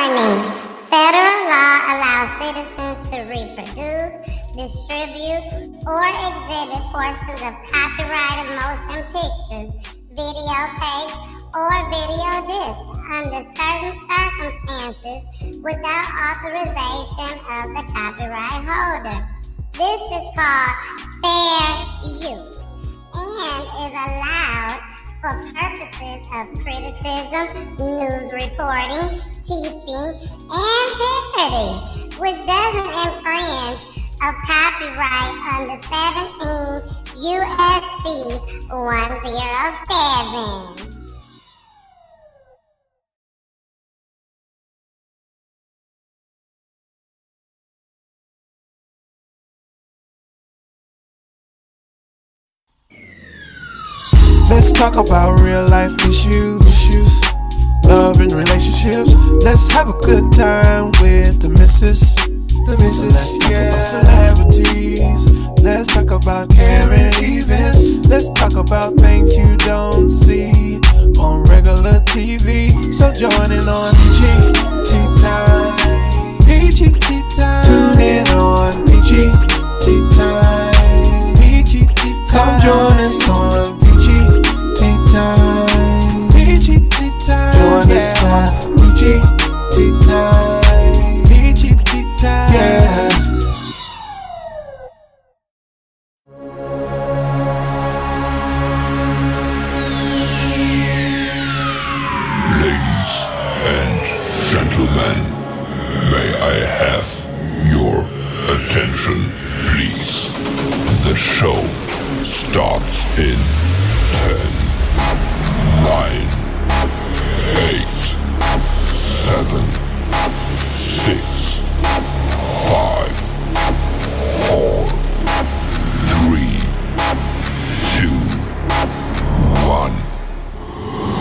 Warning. Federal law allows citizens to reproduce, distribute, or exhibit portions of copyrighted motion pictures, videotapes, or video discs under certain circumstances without authorization of the copyright holder. This is called fair use and is allowed for purposes of criticism, news reporting, teaching, and parody, which doesn't infringe of copyright under 17 USC 107. Let's talk about real life issues, love and relationships. Let's have a good time with the missus. Let's talk about celebrities. Let's talk about caring events. Let's talk about things you don't see on regular TV. So join in on Peachy Tea Tyme. Peachy Tea Tyme. Tune in on Peachy Tea Tyme. Peachy Tea Tyme. Come join us on Peachy Tea Tyme. Peachy Tea Tyme. Join us on Peachy Tea Tyme. Peachy Tea Tyme. Yeah. Ladies and gentlemen, may I have your attention, please? The show starts in 10, 9, 8, 7, 6, 5, 4, 3, 2, 1,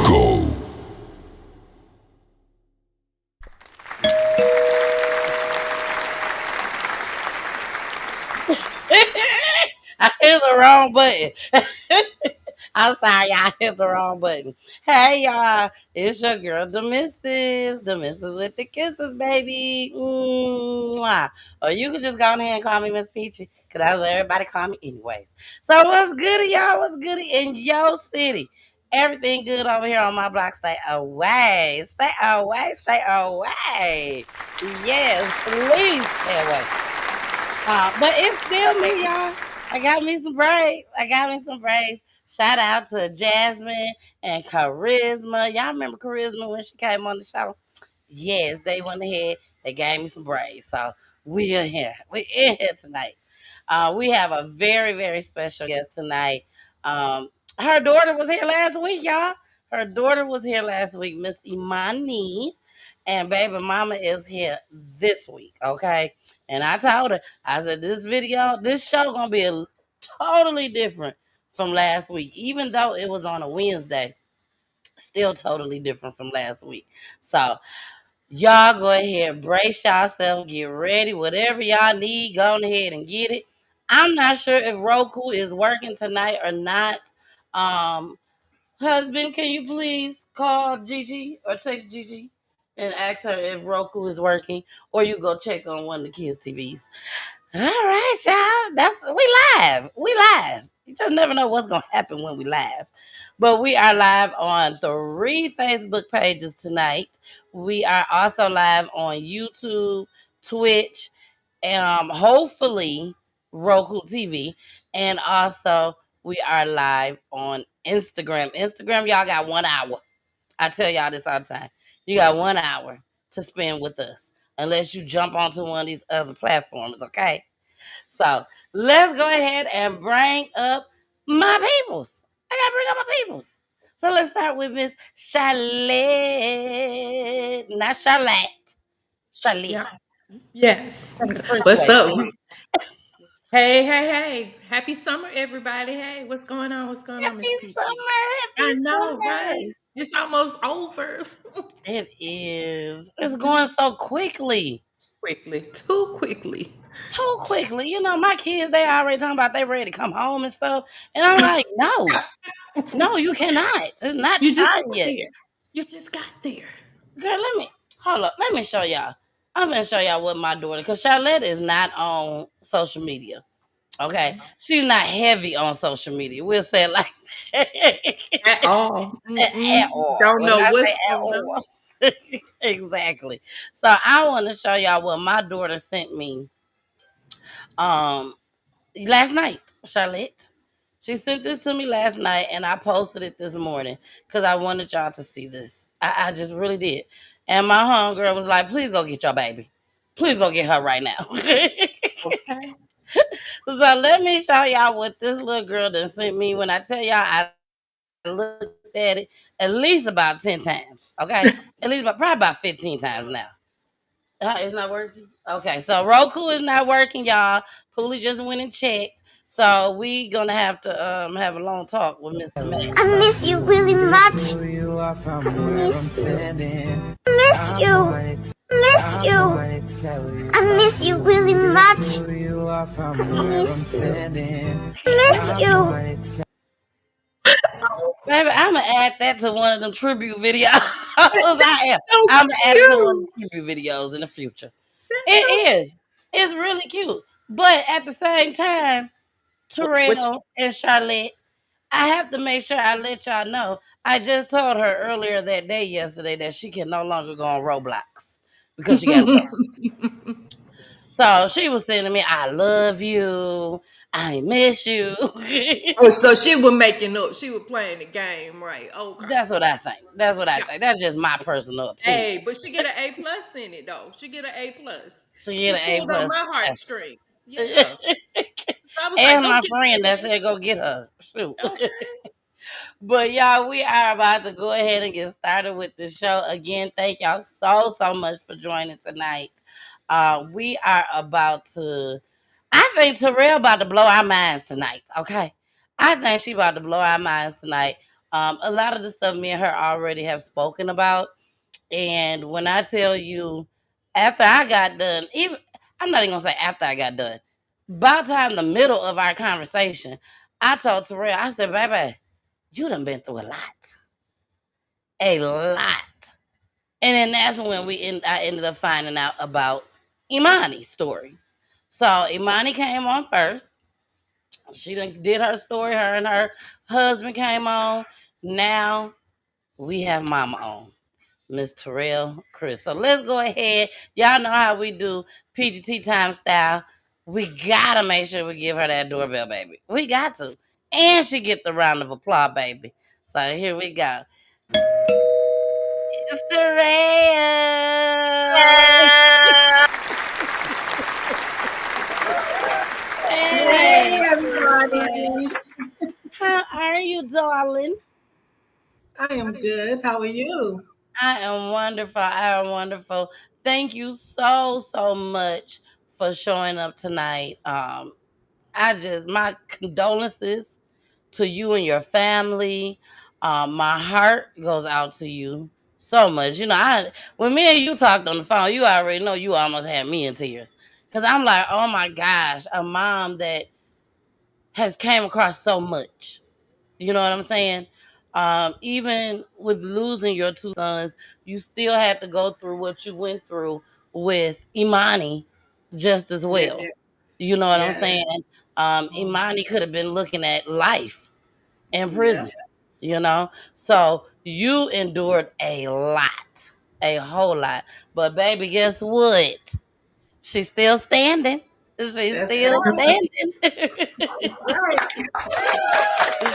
go. I hit the wrong button. I'm sorry, y'all hit the wrong button. Hey, y'all, it's your girl, the missus with the kisses, baby. Mwah. Or you could just go ahead and call me Miss Peachy, because that's what everybody call me anyways. So what's goody, y'all? What's goody in your city? Everything good over here on my block. Stay away. Stay away. Stay away. Yes, please stay away. But it's still me, y'all. I got me some braids. Shout out to Jasmine and Charisma. Y'all remember Charisma when she came on the show? Yes, they went ahead. They gave me some braids. So we are here. We're in here tonight. We have a very, very special guest tonight. Her daughter was here last week, y'all. Her daughter was here last week, Miss Imani. And baby mama is here this week, okay? And I told her, I said, this show gonna be totally different from last week, even though it was on a Wednesday, still totally different from last week. So y'all go ahead, brace yourself, get ready, whatever y'all need, go ahead and get it. I'm not sure if Roku is working tonight or not. Um, Husband, can you please call Gigi or text Gigi and ask her if Roku is working, or you go check on one of the kids' TVs. All right, y'all. We live. We live. You just never know what's gonna happen when we live. But we are live on 3 Facebook pages tonight. We are also live on YouTube, Twitch, hopefully Roku TV, and also we are live on Instagram. Instagram, y'all got 1 hour. I tell y'all this all the time. You got 1 hour to spend with us, unless you jump onto one of these other platforms, okay? So let's go ahead and bring up my peoples. I gotta bring up my peoples. So let's start with Miss Charlotte. Not Charlotte. Charlotte. Yeah. Yes. That's the French What's way. up? Hey. Happy summer, everybody. Hey, what's going on? What's going on, Happy Miss Peachy? summer. I Happy know, summer. right? It's almost over. It is. It's going so quickly. Too quickly. Too quickly. You know, my kids, they already talking about they ready to come home and stuff. And I'm like, no, you cannot. It's not You just time got yet. there. You just got there. Girl, let me Hold up, let me show y'all. I'm gonna show y'all what my daughter, because Charlotte is not on social media. Okay, she's not heavy on social media. We'll say it like that. At all. At Mm-mm. all. Don't When know I say what's at going on. all, exactly. So I want to show y'all what my daughter sent me um last night, Charlotte. She sent this to me last night, and I posted it this morning because I wanted y'all to see this. I just really did. And my homegirl was like, "Please go get your baby. Please go get her right now." Okay. So let me show y'all what this little girl done sent me. When I tell y'all, I looked at it at least about 10 times. Okay, at least probably about 15 times now. It's not working. Okay, so Roku is not working, y'all. Poolie just went and checked. So we gonna have to have a long talk with Mr. Max. I miss you really much. Miss you. Miss you. I miss you really much. Miss you. Baby, I'm gonna add that to one of them tribute videos. I am. So I'm gonna add it to one of cute. the tribute videos in the future. That's so It is. It's really cute. But at the same time, which Terrell and Charlotte, I have to make sure I let y'all know. I just told her earlier that day yesterday that she can no longer go on Roblox because she got in trouble. So she was saying to me, "I love you. I miss you." oh, so she was making up. She was playing the game, right? Okay. That's what I think. That's what I Yeah. think. That's just my personal opinion. Hey, but she get an A plus in it though. She get an A plus. She get She an A pulled on plus. my That's heartstrings. Yeah. So I was like, and go my get friend that that baby. said go get her. Shoot. Okay. But y'all, we are about to go ahead and get started with the show. Again, thank y'all so much for joining tonight. We are about to I think Terrell about to blow our minds tonight. Okay. I think she about to blow our minds tonight. A lot of the stuff me and her already have spoken about. And when I tell you, after I got done, even I'm not even gonna say after I got done. By the time the middle of our conversation, I told Terrell, I said, "Baby, you done been through a lot." And then that's when I ended up finding out about Imani's story. So Imani came on first. She done did her story. Her and her husband came on. Now we have Mama on. Miss Terral Chrisp. So let's go ahead. Y'all know how we do Peachy Tea Tyme style. We gotta make sure we give her that doorbell, baby. We got to. And she get the round of applause, baby. So here we go. It's Terral. Hey, Hey, Terral. everybody. How are you, darling? I am good. How are you? I am wonderful. I am wonderful. Thank you so much for showing up tonight. My condolences to you and your family. My heart goes out to you so much. You know, when me and you talked on the phone, you already know you almost had me in tears. Cause I'm like, oh my gosh, a mom that has came across so much. You know what I'm saying? Even with losing your two sons, you still had to go through what you went through with Imani just as Yeah, well. You know what I'm yeah, saying? Imani could have been looking at life in yeah. prison, you know? So you endured a whole lot. But baby, guess what? She's still standing. She's That's still right. standing. That's right.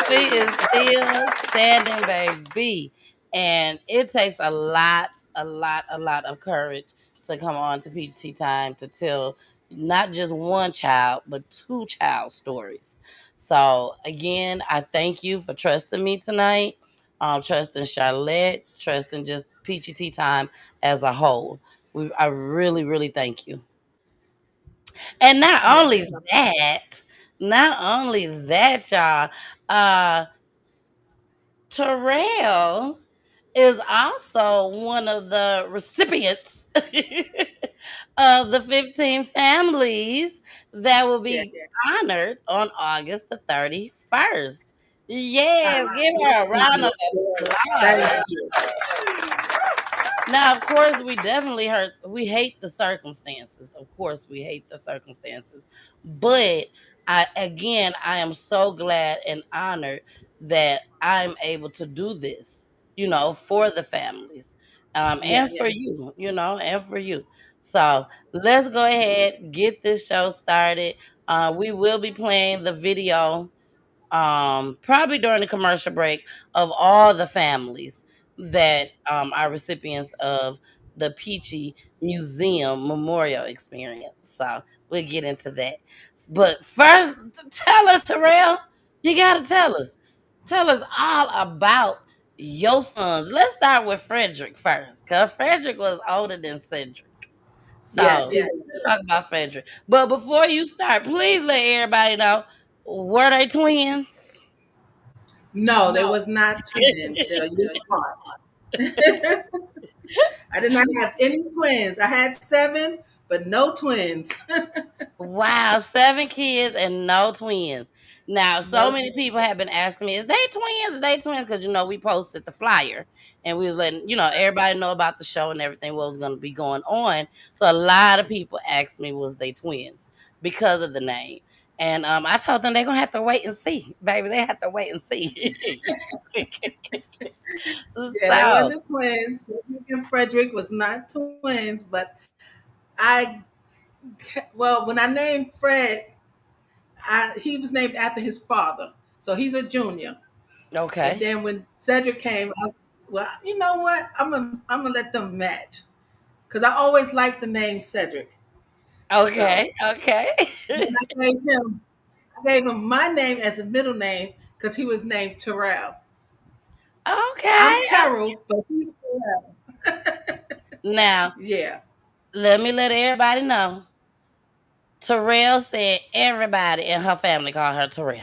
She is still standing, baby. And it takes a lot of courage to come on to Peachy Tea Tyme to tell not just one child, but two child stories. So again, I thank you for trusting me tonight. Trusting Charlotte, trusting just Peachy Tea Tyme as a whole. I really thank you. And Yes. not only that, y'all, uh, Terrell is also one of the recipients of the 15 families that will Yeah, be yeah. honored on August the 31st. Yes, give her a round of Yes. Thank applause. you. Now, of course, we hate the circumstances. Of course, we hate the circumstances. But I am so glad and honored that I'm able to do this, for the families, and Yes. for you, and for you. So let's go ahead, get this show started. We will be playing the video probably during the commercial break of all the families that are recipients of the Peachy Museum Memorial Experience. So we'll get into that. But first, tell us, Terrell, you got to tell us. Tell us all about your sons. Let's start with Fredrick first, because Fredrick was older than Cedric. So Yes, he let's talk about Fredrick. But before you start, please let everybody know, were they twins? No, they was not twins. They're a year apart. I did not have any twins. I had 7, but no twins. Wow, 7 kids and no twins. Now, so No many twins. people have been asking me, is they twins? Is they twins? Because we posted the flyer and we was letting everybody know about the show and everything what was going to be going on. So a lot of people asked me, was they twins because of the name? And I told them they're gonna have to wait and see, baby. They have to wait and see. Yeah, they So wasn't twins. Cedric and Frederick was not twins, but I when I named Fred, he was named after his father, so he's a junior. And okay, then when Cedric came, well, you know what? I'm gonna let them match because I always liked the name Cedric. So okay, okay, then I gave him my name as a middle name because he was named Terrell. okay. I'm Terrell, but he's Terrell. Now Yeah. let me let everybody know. Terrell said everybody in her family call her Terrell.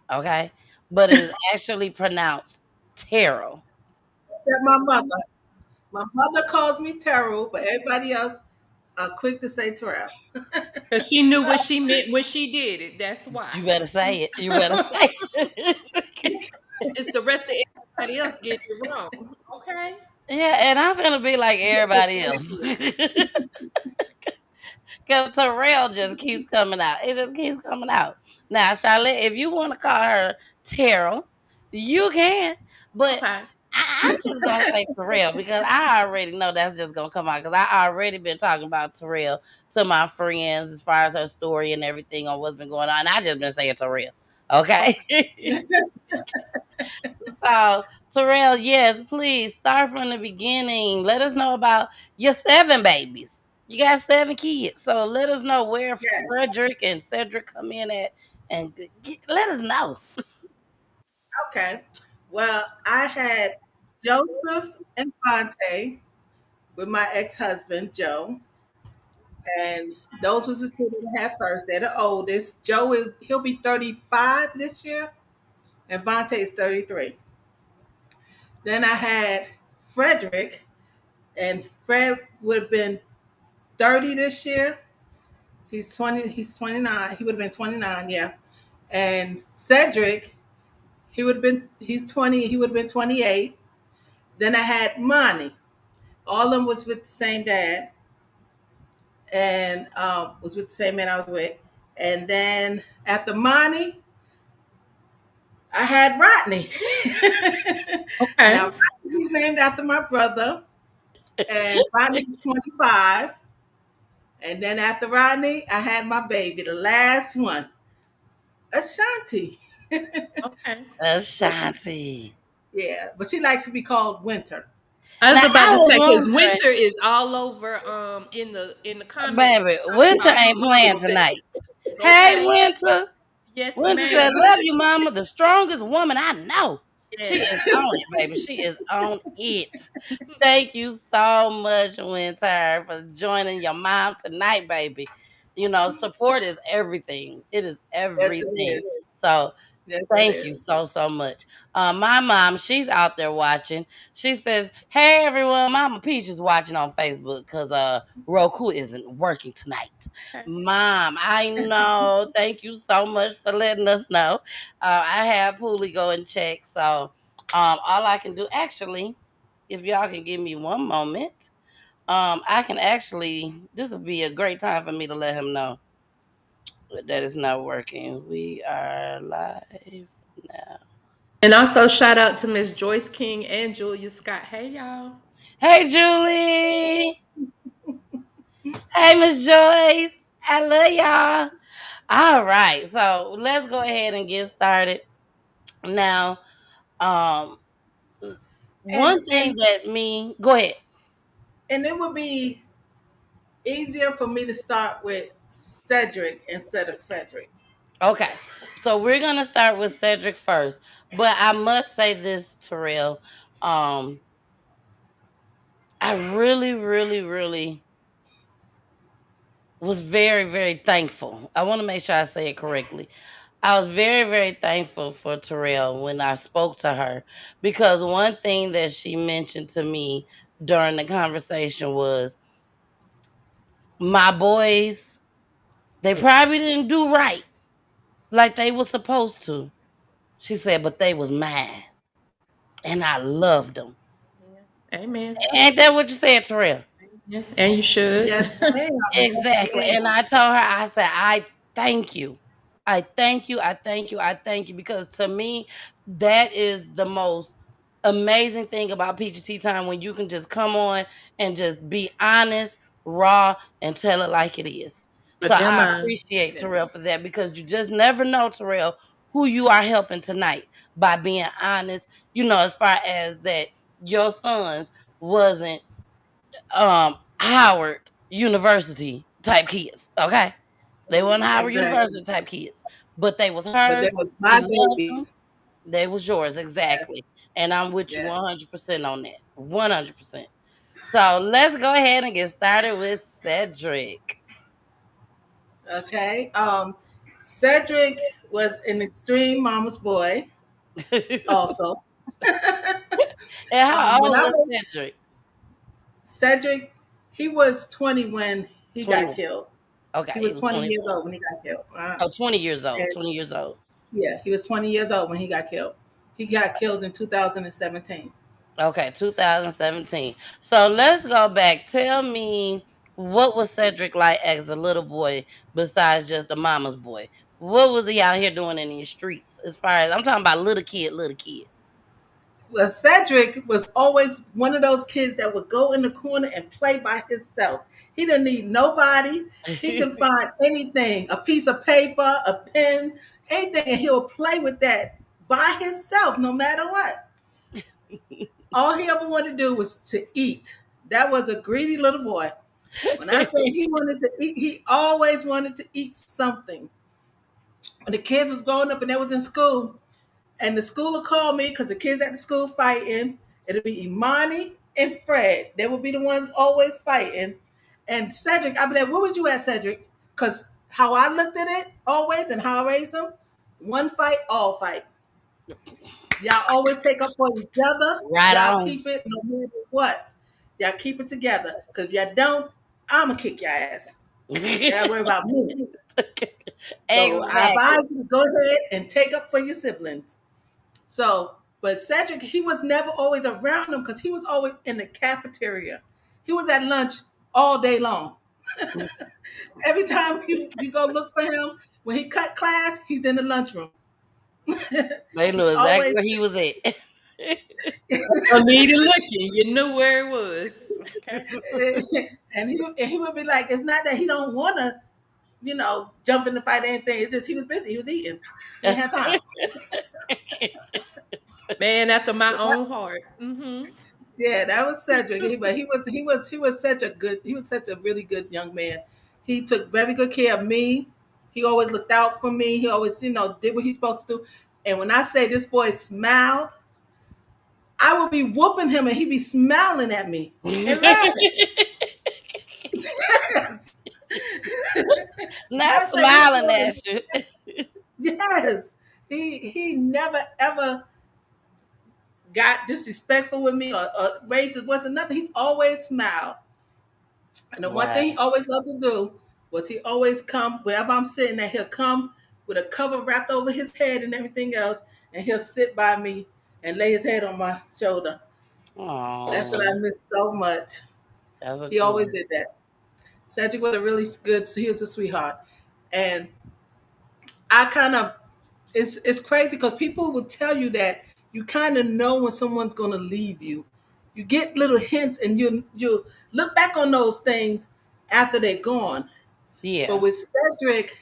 Okay, but it is actually pronounced Terrell. Except my mother. My mother calls me Terrell, but everybody else are quick to say Terrell. Because she knew what she meant when she did it. That's why. You better say it. You better say it. It's the rest of everybody else getting it wrong. Okay. Yeah, and I'm gonna be like everybody else. Because Terrell just keeps coming out. It just keeps coming out. Now, Charlotte, if you want to call her Terrell, you can. But Okay. I'm just gonna say Terrell because I already know that's just gonna come out because I already been talking about Terrell to my friends as far as her story and everything on what's been going on. I just been saying Terrell. Okay. So, Terrell, yes, please start from the beginning. Let us know about your 7 babies. You got 7 kids. So let us know where Yeah. Fredrick and Cedrick come in at and let us know. Okay. Well, I had Joseph and Fonte with my ex-husband Joe, and those was the two that I had first. They're the oldest. He'll be 35 this year, and Vontae is 33. Then I had Frederick, and Fred would have been 30 this year. He's 20. He's 29. He would have been 29. Yeah. And Cedric, he's 20. He would have been 28. Then I had Monty. All of them was with the same dad, and was with the same man I was with. And then after Monty, I had Rodney. Okay. Now Rodney's named after my brother, and Rodney's 25. And then after Rodney, I had my baby, the last one, Ashanti. Okay. Ashanti. Yeah, but she likes to be called Winter. I was Now about I to was say because wondering, winter is all over in the comments baby, talking Winter about her ain't mama playing Cedric. tonight. Hey, Okay. Winter. Yes, Winter said, ma'am. love you, mama. The strongest woman I know. She Yes. is on it, baby. She is on it. Thank you so much, Winter, for joining your mom tonight, baby. Support is everything. It is Yes, it everything. is. So Yes, it thank you is. so, so much. My mom, she's out there watching. She says, hey, everyone, Mama Peach is watching on Facebook because Roku isn't working tonight. Okay. Mom, I know. Thank you so much for letting us know. I had Poolie go and check. So all I can do, actually, if y'all can give me one moment, I can actually. This would be a great time for me to let him know that it's not working. We are live now. And also shout out to Miss Joyce King and Julia Scott. Hey y'all. Hey, Julie. Hey, Miss Joyce. I love y'all. All right, so let's go ahead and get started now. Um, and one thing and that me go ahead. and it would be easier for me to start with Cedric instead of Fredrick. Okay, so we're gonna start with Cedric first, but I must say this, Terrell. Um, I really, really, really was very, very thankful. I want to make sure I say it correctly. I was very, very thankful for Terrell when I spoke to her because one thing that she mentioned to me during the conversation was my boys, they probably didn't do right like they were supposed to. She said, but they was mine and I loved them. Amen. Ain't that what you said, Terrell? Yeah, and you should. Yes, ma'am. Yes, Exactly. And ma'am. I told her, I said, I thank you. I thank you. I thank you. I thank you. Because to me, that is the most amazing thing about Peachy Tea Time when you can just come on and just be honest, raw, and tell it like it is. So But they're I mine. appreciate Yeah. Terrell for that because you just never know, Terrell, who you are helping tonight by being honest, as far as that your sons wasn't Howard University type kids. Okay, they weren't Howard Exactly. University type kids, but they was But they hers. was You my loved them. babies. They was yours Yes. exactly, and I'm with you Yes. 100% on that. 100%. So let's go ahead and get started with Cedric. Okay. Cedric was an extreme mama's boy. And Also, how when old I was was Cedric? Cedric, he was 20 when he got 21. killed. He Okay, he was was 20 years 21. old when he got killed. Oh, 20 years old. And 20 years old. yeah, he was 20 years old when he got killed. He got killed in 2017. Okay, 2017. So let's go back. Tell me, what was Cedric like as a little boy besides just a mama's boy? What was he out here doing in these streets? As far as I'm talking about little kid, little kid. Well, Cedric was always one of those kids that would go in the corner and play by himself. He didn't need nobody. He could find anything, a piece of paper, a pen, anything, and he'll play with that by himself, no matter what. All he ever wanted to do was to eat. That was a greedy little boy. When I say he wanted to eat, he always wanted to eat something. When the kids was growing up and they was in school, and the school would call me because the kids at the school fighting. It'll be Imani and Fred. They would be the ones always fighting. And Cedric, I'd be like, where was you at, Cedric? Because how I looked at it always and how I raised them, one fight, all fight. Y'all always take up for each other. Right Y'all on. keep it no matter what. Y'all keep it together. Because if y'all don't, I'ma kick your ass. Y'all worry about me. So I Exactly. advise you to go ahead and take up for your siblings. So, but Cedric, he was never always around them because he was always in the cafeteria. He was at lunch all day long. Every time you go look for him, when he cut class, he's in the lunchroom. They knew He exactly always where he was at. No need to looking. You knew where it was. Okay. and he would be like, it's not that he don't want to, jump in the fight or anything. It's just he was busy. He was eating. He didn't have time. Man after my own heart. Mm-hmm. Yeah, that was Cedric. But he was such a really good young man. He took very good care of me. He always looked out for me. He always, did what he's supposed to do. And when I say this boy smiled, I would be whooping him and he'd be smiling at me and laughing. Yes. When Not I say this smiling boy, at you. yes, he never ever got disrespectful with me or raised his voice or nothing. He's always smiled. And the one thing he Wow. always loved to do was he always come wherever I'm sitting there, he'll come with a cover wrapped over his head and everything else, and he'll sit by me and lay his head on my shoulder. That's what Oh, I miss so much. that's a He always cool. did that. Cedric was a really good. He was a sweetheart, and I kind of it's crazy because people will tell you that you kind of know when someone's going to leave you. You get little hints, and you look back on those things after they're gone. But Yeah. with Cedric,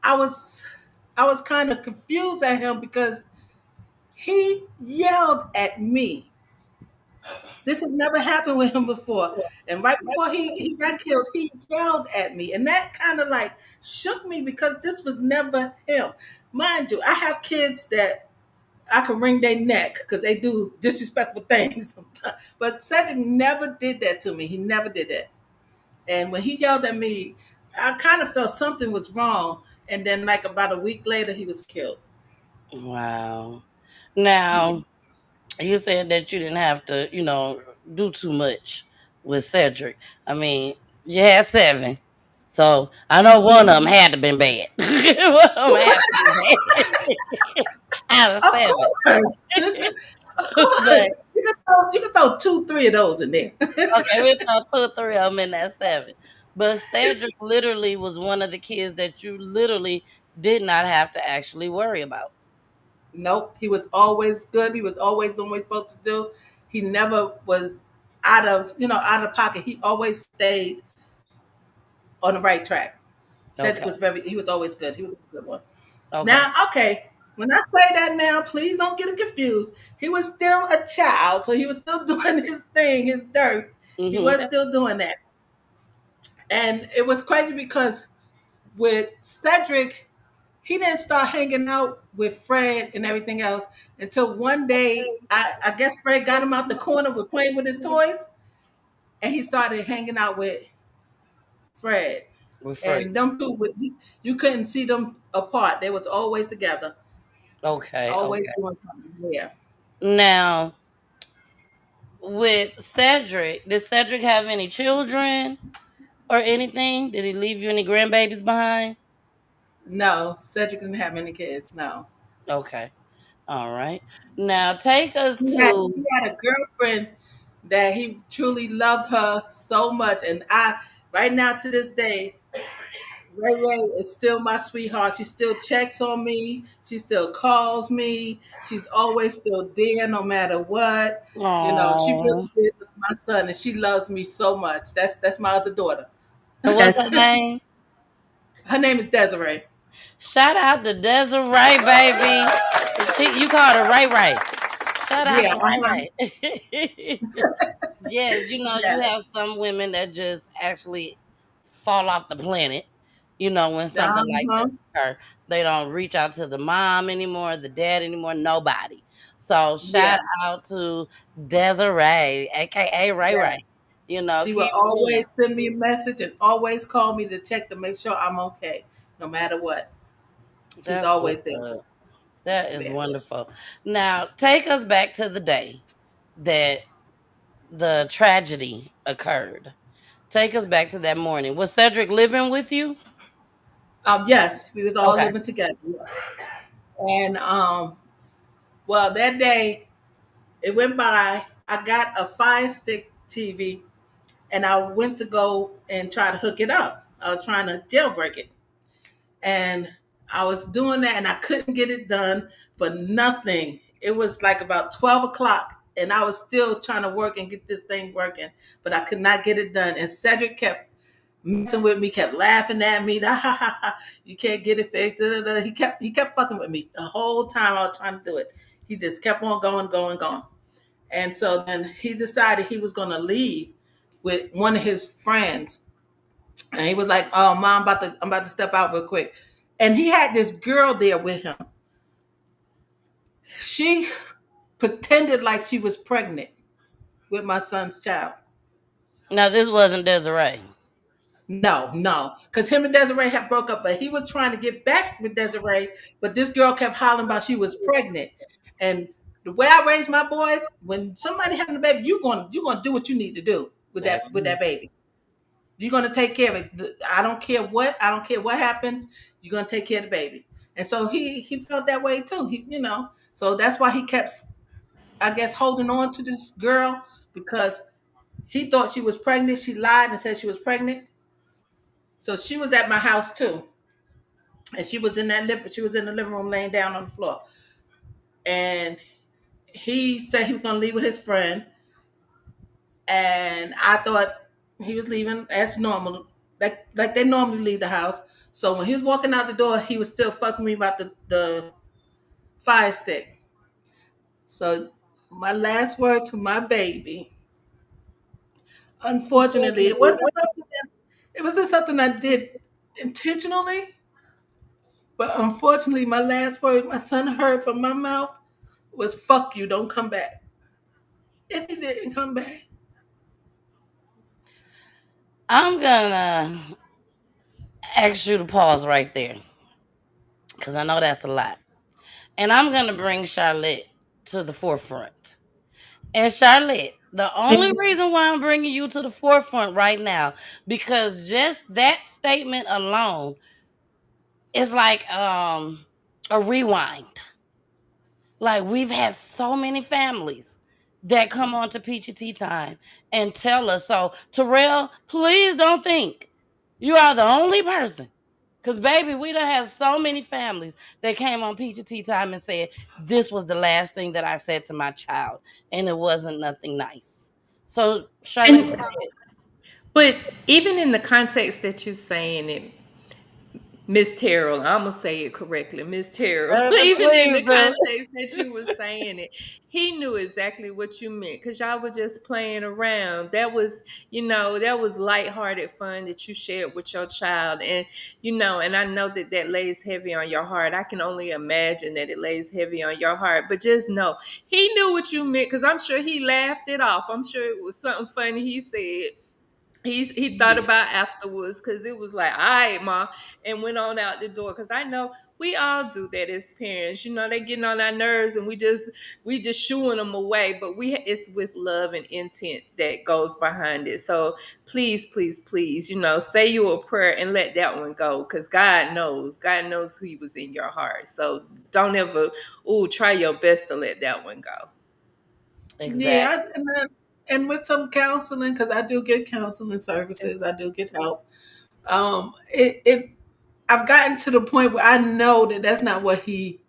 I was I was kind of confused at him because he yelled at me. This has never happened with him before. And right before he got killed, he yelled at me. And that kind of like shook me because this was never him. Mind you, I have kids that I can wring their neck because they do disrespectful things sometimes. But Cedric never did that to me. He never did that. And when he yelled at me, I kind of felt something was wrong. And then, like about a week later, he was killed. Wow. Yeah. Now, you said that you didn't have to, do too much with Cedric. I mean, you had seven. So I know one of them had to been bad. One of them had to be bad out of Of seven. course. Of course. But You can throw two, three of those in there. okay, we saw two or three of them in that seven. But Cedric literally was one of the kids that you literally did not have to actually worry about. Nope. He was always good. He was always doing what he was supposed to do. He never was out of pocket. He always stayed on the right track. Cedric Okay. was he was always good. He was a good one. Okay. Now, okay, when I say that now, please don't get it confused. He was still a child, so he was still doing his thing, his dirt. He was Hmm. still doing that. And it was crazy because with Cedric, he didn't start hanging out with Fred and everything else until one day, I guess Fred got him out the corner with playing with his toys, and he started hanging out with Fred. We're free. And them two, you couldn't see them apart. They was always together, Okay. always Okay. doing something. Yeah. Now, with Cedric, did Cedric have any children or anything? Did he leave you any grandbabies behind? No, Cedric didn't have any kids. No. Okay. All right. Now take us to He had a girlfriend that he truly loved her so much. And right now to this day, Ray Ray is still my sweetheart. She still checks on me. She still calls me. She's always still there no matter what. She really oh, did love my son and she loves me so much. That's my other daughter. and what's her name? Her name is Desiree. Shout out to Desiree, baby. You called her Ray Ray. Shout out Yeah, to uh-huh. Ray Ray. Yes, you Yeah. have some women that just actually fall off the planet. When something like Uh-huh. this occurs, they don't reach out to the mom anymore, the dad anymore, nobody. So Yeah. shout out to Desiree, aka Ray Yeah. Ray. She will Keep winning. always send me a message and always call me to check to make sure I'm okay, no matter what. She's That's always what's there. up. That is Yeah. wonderful. Now, take us back to the day that the tragedy occurred. Take us back to that morning. Was Cedric living with you? Yes, we was all Okay. living together. Yes. And well, that day it went by. I got a Fire Stick TV, and I went to go and try to hook it up. I was trying to jailbreak it, and I was doing that, and I couldn't get it done for nothing. It was like about 12 o'clock, and I was still trying to work and get this thing working, but I could not get it done. And Cedric kept messing with me, kept laughing at me. You can't get it fixed. Da, da, da. He kept fucking with me the whole time I was trying to do it. He just kept on going, going, going. And so then he decided he was going to leave with one of his friends, and he was like, "Oh, mom, I'm about to step out real quick." And he had this girl there with him. She pretended like she was pregnant with my son's child. Now, this wasn't Desiree. No, no, because him and Desiree had broke up, but he was trying to get back with Desiree. But this girl kept hollering about she was pregnant. And the way I raise my boys, when somebody having a baby, you're gonna do what you need to do with that baby. You're gonna take care of it. I don't care what. I don't care what happens. You're gonna take care of the baby. And so he felt that way too. So that's why he kept I guess, holding on to this girl because he thought she was pregnant. She lied and said she was pregnant. So she was at my house too, and she was in she was in the living room laying down on the floor, and he said he was going to leave with his friend, and I thought he was leaving as normal, like they normally leave the house. So when he was walking out the door, he was still fucking me about the fire stick. So my last word to my baby, unfortunately, it wasn't something I did intentionally, but unfortunately, my last word my son heard from my mouth was "fuck you, don't come back." And he didn't come back. I'm gonna ask you to pause right there because I know that's a lot. And I'm gonna bring Charlotte to the forefront. And Charlotte, the only reason why I'm bringing you to the forefront right now, because just that statement alone is like a rewind. Like we've had so many families that come on to Peachy Tea Time and tell us so. Terrell, please don't think you are the only person. Cause baby, we done have so many families that came on Peachy Tea Time and said this was the last thing that I said to my child, and it wasn't nothing nice. So Charlotte, And go ahead. but even in the context that you're saying it, Miss Terrell, I'm gonna say it correctly, Miss Terrell. Even in Please the do. context that you were saying it, he knew exactly what you meant because y'all were just playing around. That was, that was lighthearted fun that you shared with your child, and I know that that lays heavy on your heart. I can only imagine that it lays heavy on your heart. But just know, he knew what you meant because I'm sure he laughed it off. I'm sure it was something funny he said he thought Yeah, about afterwards because it was like, all right, ma, and went on out the door. Because I know we all do that as parents. They getting on our nerves, and we just shooing them away. But it's with love and intent that goes behind it. So please, please, please, say you a prayer and let that one go. Because God knows who was in your heart. So don't ever, try your best to let that one go. Exactly. yeah, and with some counseling, because I do get counseling services, I do get help. It I've gotten to the point where I know that that's not what he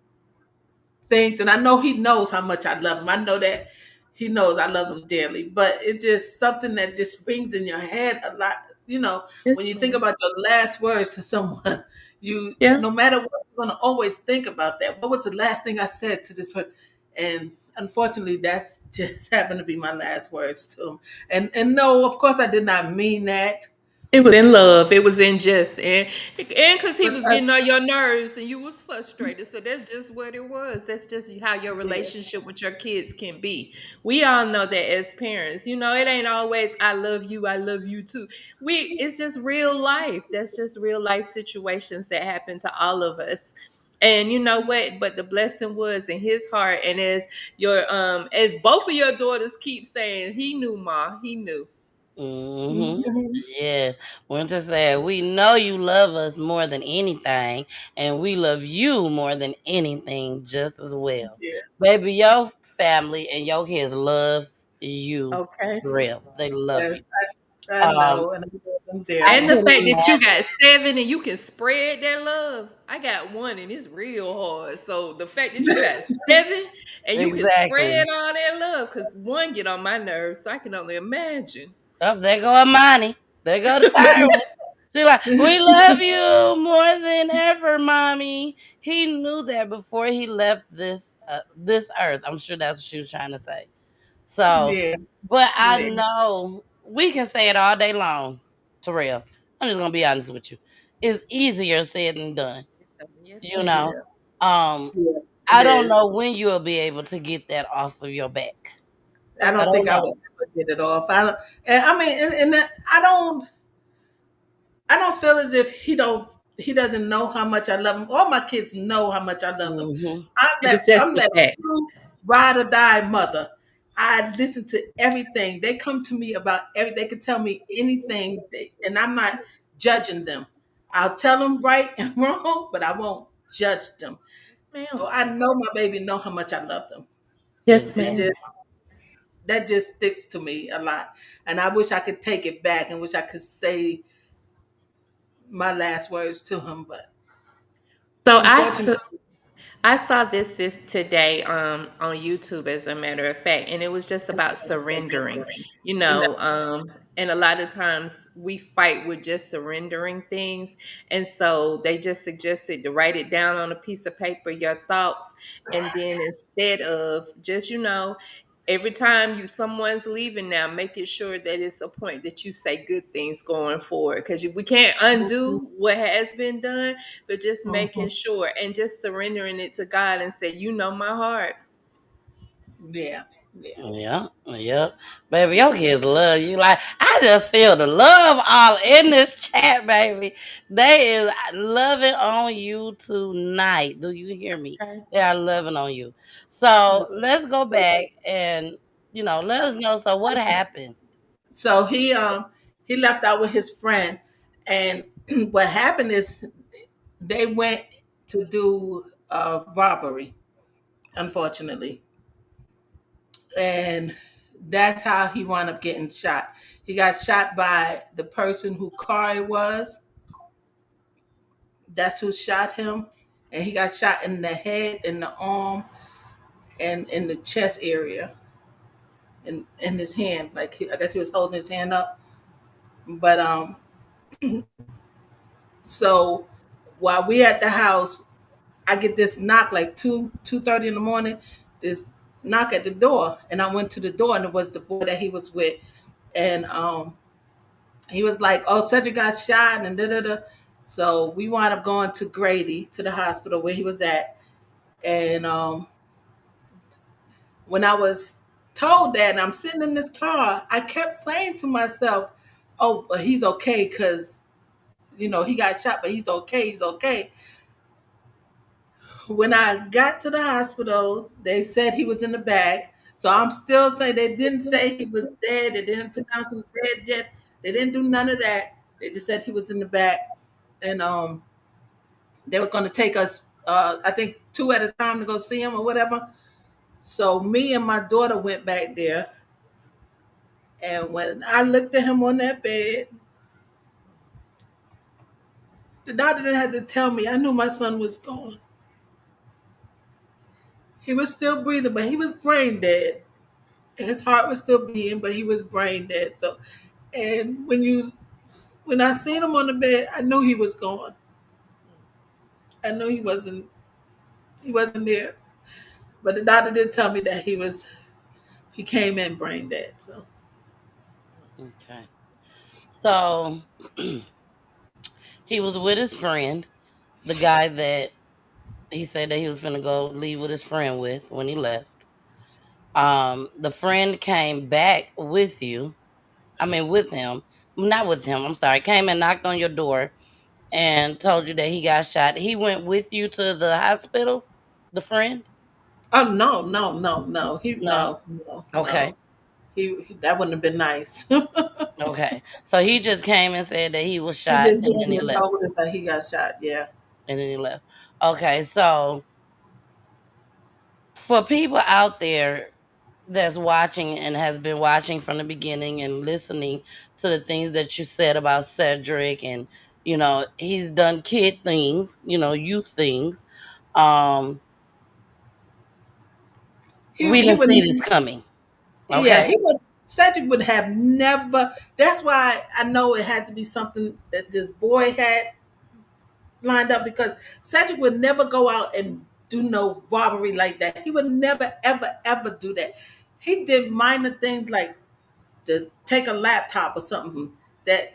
thinks, and I know he knows how much I love him. I know that he knows I love him dearly, but it's just something that just rings in your head a lot. Yes, When you think ma'am. about your last words to someone, Yeah. no matter what, you're gonna always think about that. What was the last thing I said to this person? And unfortunately, that's just happened to be my last words to him. And no, of course, I did not mean that. It was in love. It was in just and because he But was getting on your nerves and you was frustrated. So that's just what it was. That's just how your yeah, relationship with your kids can be. We all know that as parents. It ain't always I love you too. It's just real life. That's just real life situations that happen to all of us. And you know what? But the blessing was in his heart, and as both of your daughters keep saying, he knew, ma, he knew. Hmm. Mhm. Yeah. Winter said, we know you love us more than anything, and we love you more than anything just as well. Yeah, Baby, your family and your kids love you Okay. for real. They love you. yes, I Um, know, and I love them I And the dearly. couldn't fact that you imagine. got seven and you can spread that love. I got one and it's real hard. So the fact that you got seven and you can Exactly. spread all that love, because one get on my nerves, so I can only imagine. Oh, there go Amani. There go the third one. She's like, we love you more than ever, mommy. He knew that before he left this earth. I'm sure that's what she was trying to say. So, Yeah, but I yeah, know we can say it all day long, Terrell. I'm just gonna be honest with you. It's easier said than done. Yes, You ma'am. know, yeah, um, yeah. It I don't is. know when you'll be able to get that off of your back. I I don't don't think I know. would ever get it off. I don't, and I mean, and I don't feel as if he doesn't know how much I love him. All my kids know how much I love them. Hmm. It was just I'm the that fact. true ride or die mother. I listen to everything. They come to me about everything. They can tell me anything, and I'm not judging them. I'll tell them right and wrong, but I won't judge them. Ma'am. So I know my baby know how much I love them. Yes, It's ma'am. just that just sticks to me a lot, and I wish I could take it back and wish I could say my last words to him, but So unfortunately, I saw this today on YouTube, as a matter of fact, and it was just about surrendering, and a lot of times we fight with just surrendering things. And so they just suggested to write it down on a piece of paper, your thoughts, and then instead of just, every time someone's leaving now, making sure that it's a point that you say good things going forward, because we can't undo what has been done, but just making Mhm. sure and just surrendering it to God and say, my heart. Yeah, yeah. Yeah, yeah. Baby, your kids love you. Like, I just feel the love all in this chat, baby. They is loving on you tonight. Do you hear me? Okay. They are loving on you. So let's go back and, let us know. So what happened? So he left out with his friend, and what happened is they went to do a robbery, unfortunately, and that's how he wound up getting shot. He got shot by the person who car it was. That's who shot him, and he got shot in the head, in the arm, and in the chest area, in his hand. Like I guess he was holding his hand up, but so while we at the house, I get this knock like 2:30 in the morning. This knock at the door, and I went to the door, and it was the boy that he was with, and he was like, "Oh, Cedrick got shot," and da da da. So we wound up going to Grady, to the hospital where he was at, and when I was told that, and I'm sitting in this car, I kept saying to myself, "Oh, but he's okay, because he got shot, but he's okay, he's okay." When I got to the hospital, they said he was in the bag. So I'm still saying they didn't say he was dead. They didn't pronounce him dead yet. They didn't do none of that. They just said he was in the bag, and they was going to take us, I think, two at a time to go see him or whatever. So me and my daughter went back there, and when I looked at him on that bed, the doctor didn't have to tell me. I knew my son was gone. He was still breathing, but he was brain dead. His heart was still beating, but he was brain dead. So, and when I seen him on the bed, I knew he was gone. I knew he wasn't there. But the doctor did tell me that he came in brain dead. So Okay. So he was with his friend, the guy that he said that he was finna go leave with his friend with when he left. The friend came back with you. I mean, with him, not with him. I'm sorry. Came and knocked on your door and told you that he got shot. He went with you to the hospital. The friend? oh no, no, no, no. No. No, Okay. no. That wouldn't have been nice. He Okay. So he just came and said that he was shot just and came then he and left. told us that he got shot. Yeah. And then he left. Okay. So for people out there that's watching and has been watching from the beginning and listening to the things that you said about Cedrick, and he's done kid things, youth things. Um we He didn't see this would. coming. Yeah, Okay. he would. Cedric would have never. That's why I know it had to be something that this boy had lined up, because Cedric would never go out and do no robbery like that. He would never, ever, ever do that. He did minor things like to take a laptop or something. That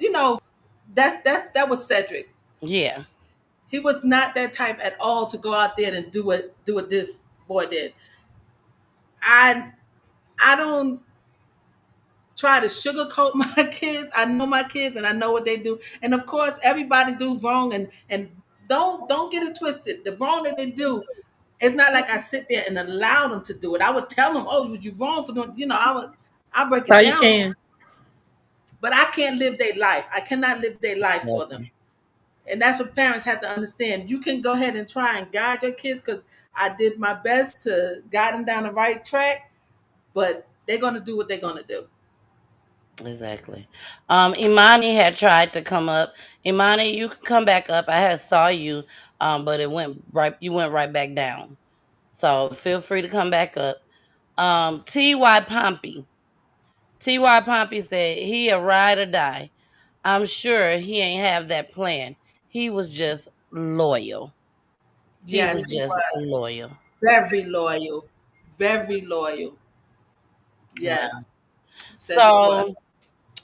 was Cedric. Yeah. He was not that type at all to go out there and do what this boy did. I I don't try to sugarcoat my kids. I know my kids and I know what they do. And of course, everybody do wrong, and don't get it twisted. The wrong that they do, it's not like I sit there and allow them to do it. I would tell them, "Oh, you wrong for doing." I break So it you down to them, can. but I can't live their life. I cannot live their life for them. And that's what parents have to understand. You can go ahead and try and guide your kids because I did my best to guide them down the right track, but they're going to do what they're going to do. Exactly. Imani had tried to come up. Imani, you can come back up. I had saw you, but it went right. You went right back down. So feel free to come back up. T.Y. Pompey. T.Y. Pompey said he a ride or die. I'm sure he ain't have that plan. He was just loyal. He was Yes, he just was loyal. very loyal. Very loyal. Wow. Yes, Cedrick was. So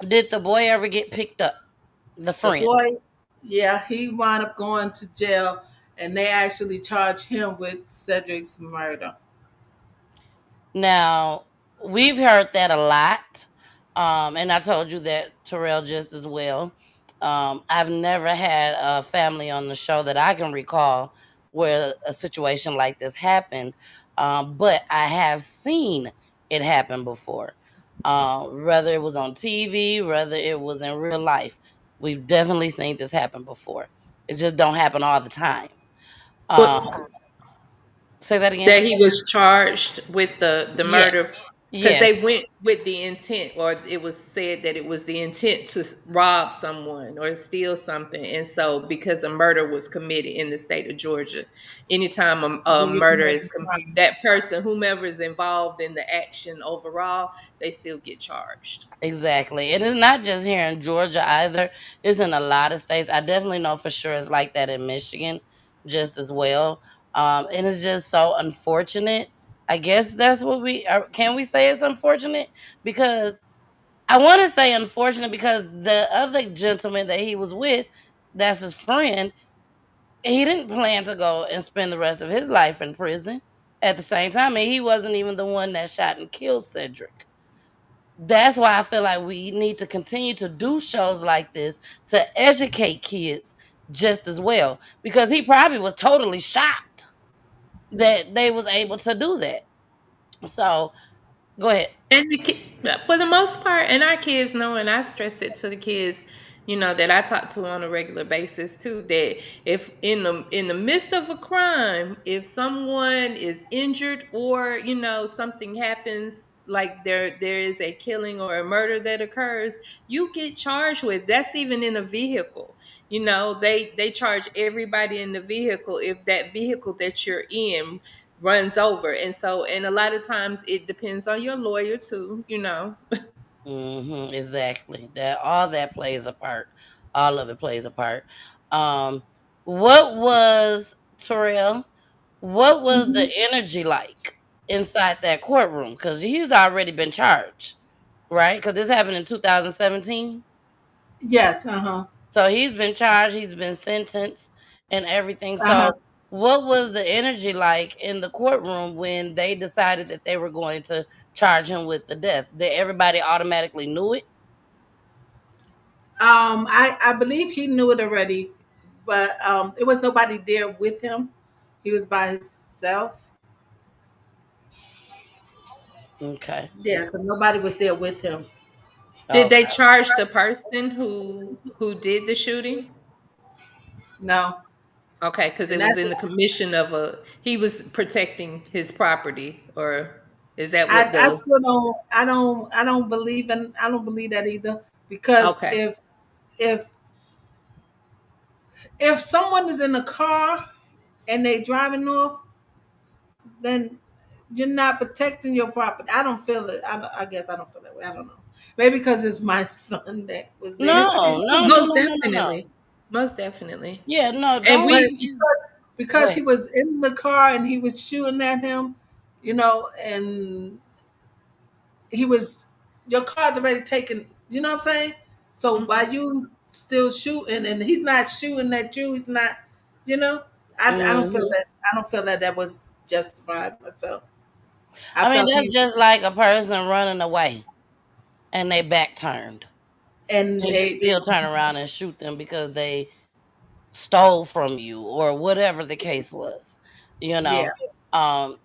did the boy ever get picked up? The The friend. boy, yeah, he wound up going to jail, and they actually charged him with Cedric's murder. Now, we've heard that a lot. And I told you that Terrell just as well. I've never had a family on the show that I can recall where a situation like this happened. But I have seen it happen before. Whether it was on TV, whether it was in real life. We've definitely seen this happen before. It just don't happen all the time. But Um, say that again. that he was charged with the murder Yes. because Yes. they went with the intent, or it was said that it was the intent to rob someone or steal something. And so because a murder was committed in the state of Georgia, anytime a Then you can murder make is a crime. that person, whomever is involved in the action overall, they still get charged. Exactly. And it's not just here in Georgia either. It's in a lot of states. I definitely know for sure it's like that in Michigan just as well. And it's just so unfortunate. I guess that's what can we say it's unfortunate? Because I want to say unfortunate because the other gentleman that he was with, that's his friend, he didn't plan to go and spend the rest of his life in prison at the same time. And he wasn't even the one that shot and killed Cedrick. That's why I feel like we need to continue to do shows like this to educate kids just as well because he probably was totally shocked that they was able to do that. So go ahead. And for the most part, and our kids know, and I stress it to the kids, that I talk to on a regular basis too, that if in the midst of a crime, if someone is injured or something happens, like there is a killing or a murder that occurs, you get charged with. That's even in a vehicle. They charge everybody in the vehicle if that vehicle that you're in runs over. And a lot of times it depends on your lawyer too. Exactly. That all that plays a part. All of it plays a part. Um, what was Terrell? What was the Mhm. energy like inside that courtroom? Because he's already been charged, right? Because this happened in 2017. Yes, uh huh. So he's been charged, he's been sentenced and everything. Uh huh. So what was the energy like in the courtroom when they decided that they were going to charge him with the death? Did everybody automatically knew it? I believe he knew it already, but it was nobody there with him. He was by himself. Okay. Yeah, because nobody was there with him. Did they Okay. charge the person who did the shooting? No, Okay, because and it was that's in the commission of he was protecting his property, or is that what I the still don't I don't believe that either because okay. if if someone is in a car and they driving off, then you're not protecting your property. I don't feel it. I guess I don't feel that way. I don't know. Maybe because it's my son that was there. I No, don't know. no, no, Most no, no, no, no. definitely. Most definitely. Yeah, no, And don't But we you go because ahead. he was in the car and he was shooting at him, and he was your car's already taken. You know what I'm saying? So Mhm. while you still shooting and he's not shooting at you, he's not. You know, I don't feel Hmm. that. I don't feel that that was justified myself. I I mean, felt that's he just like a person running away and they back turned. and And you they still turn around and shoot them because they stole from you or whatever the case was. You yeah, know,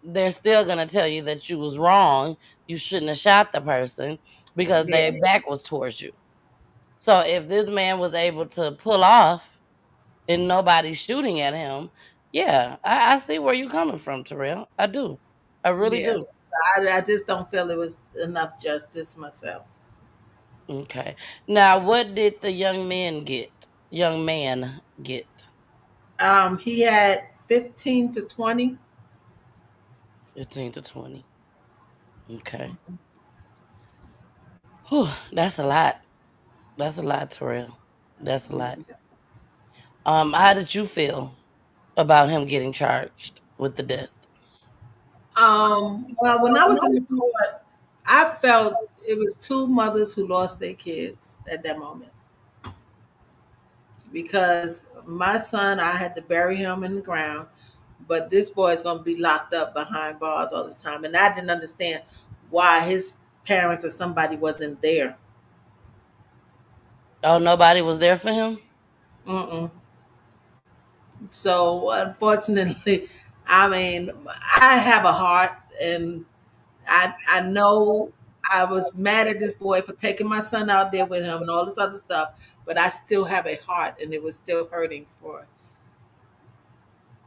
they're still gonna tell you that you was wrong. You shouldn't have shot the person because yeah, their back was towards you. So if this man was able to pull off, and nobody's shooting at him, yeah, I see where you're coming from, Terrell. I do. I really Yeah, do. I just don't feel it was enough justice myself. Okay. Now, what did the young man get? Young man get He had 15 to 20. 15 to 20. Okay. Whew, that's a lot. That's a lot, Terrell. That's a lot. How did you feel about him getting charged with the death? Well, when I was in the court, I felt it was two mothers who lost their kids at that moment because my son, I had to bury him in the ground, but this boy is going to be locked up behind bars all this time, and I didn't understand why his parents or somebody wasn't there. Oh, nobody was there for him? Mm-mm. So unfortunately, I mean, I have a heart, and I know I was mad at this boy for taking my son out there with him and all this other stuff, but I still have a heart, and it was still hurting for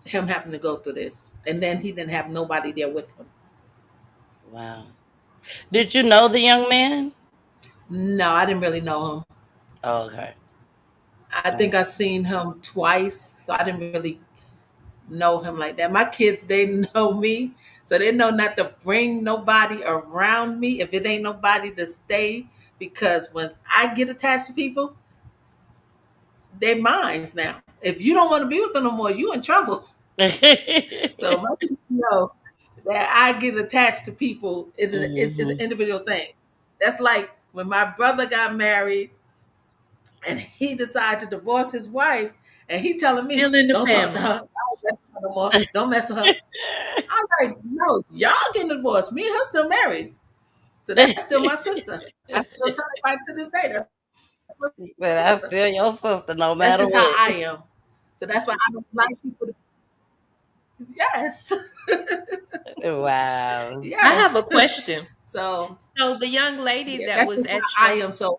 him having to go through this. And then he didn't have nobody there with him. Wow. Did you know the young man? No, I didn't really know him. Oh, okay. I think I seen him twice, so I didn't really know him like that. My kids, they know me, so they know not to bring nobody around me if it ain't nobody to stay. Because when I get attached to people, they're mine now. If you don't want to be with them no more, you in trouble. So my people know that I get attached to people is an Hmm. individual thing. That's like when my brother got married and he decided to divorce his wife, and he telling me, Still in the "Don't talk to family. her. Don't mess with her no more. Don't mess with her." I was like, "No, y'all getting divorced. Me and her still married, so that's still my sister. I still tell everybody to this day that's my But I sister. feel your sister no That's matter just how what. I am. So that's why I don't like people to. Yes, Wow. I have a yes. question. So So the young lady yeah, that that's was just at how I your am. So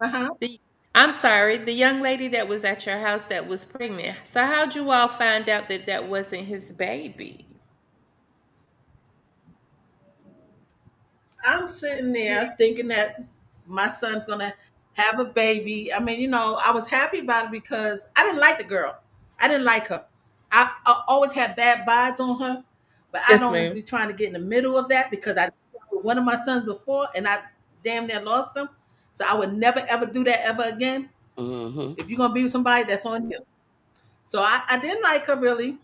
uh-huh. the I'm sorry, the young lady that was at your house that was pregnant. So how'd you all find out that that wasn't his baby? I'm sitting there thinking that my son's gonna have a baby. I mean, I was happy about it because I didn't like the girl. I didn't like her. I always had bad vibes on her, but I Yes, don't ma'am. be trying to get in the middle of that because I did with one of my sons before and I damn near lost him. So I would never ever do that ever again. Hmm. If you're gonna be with somebody, that's on you. So I didn't like her really,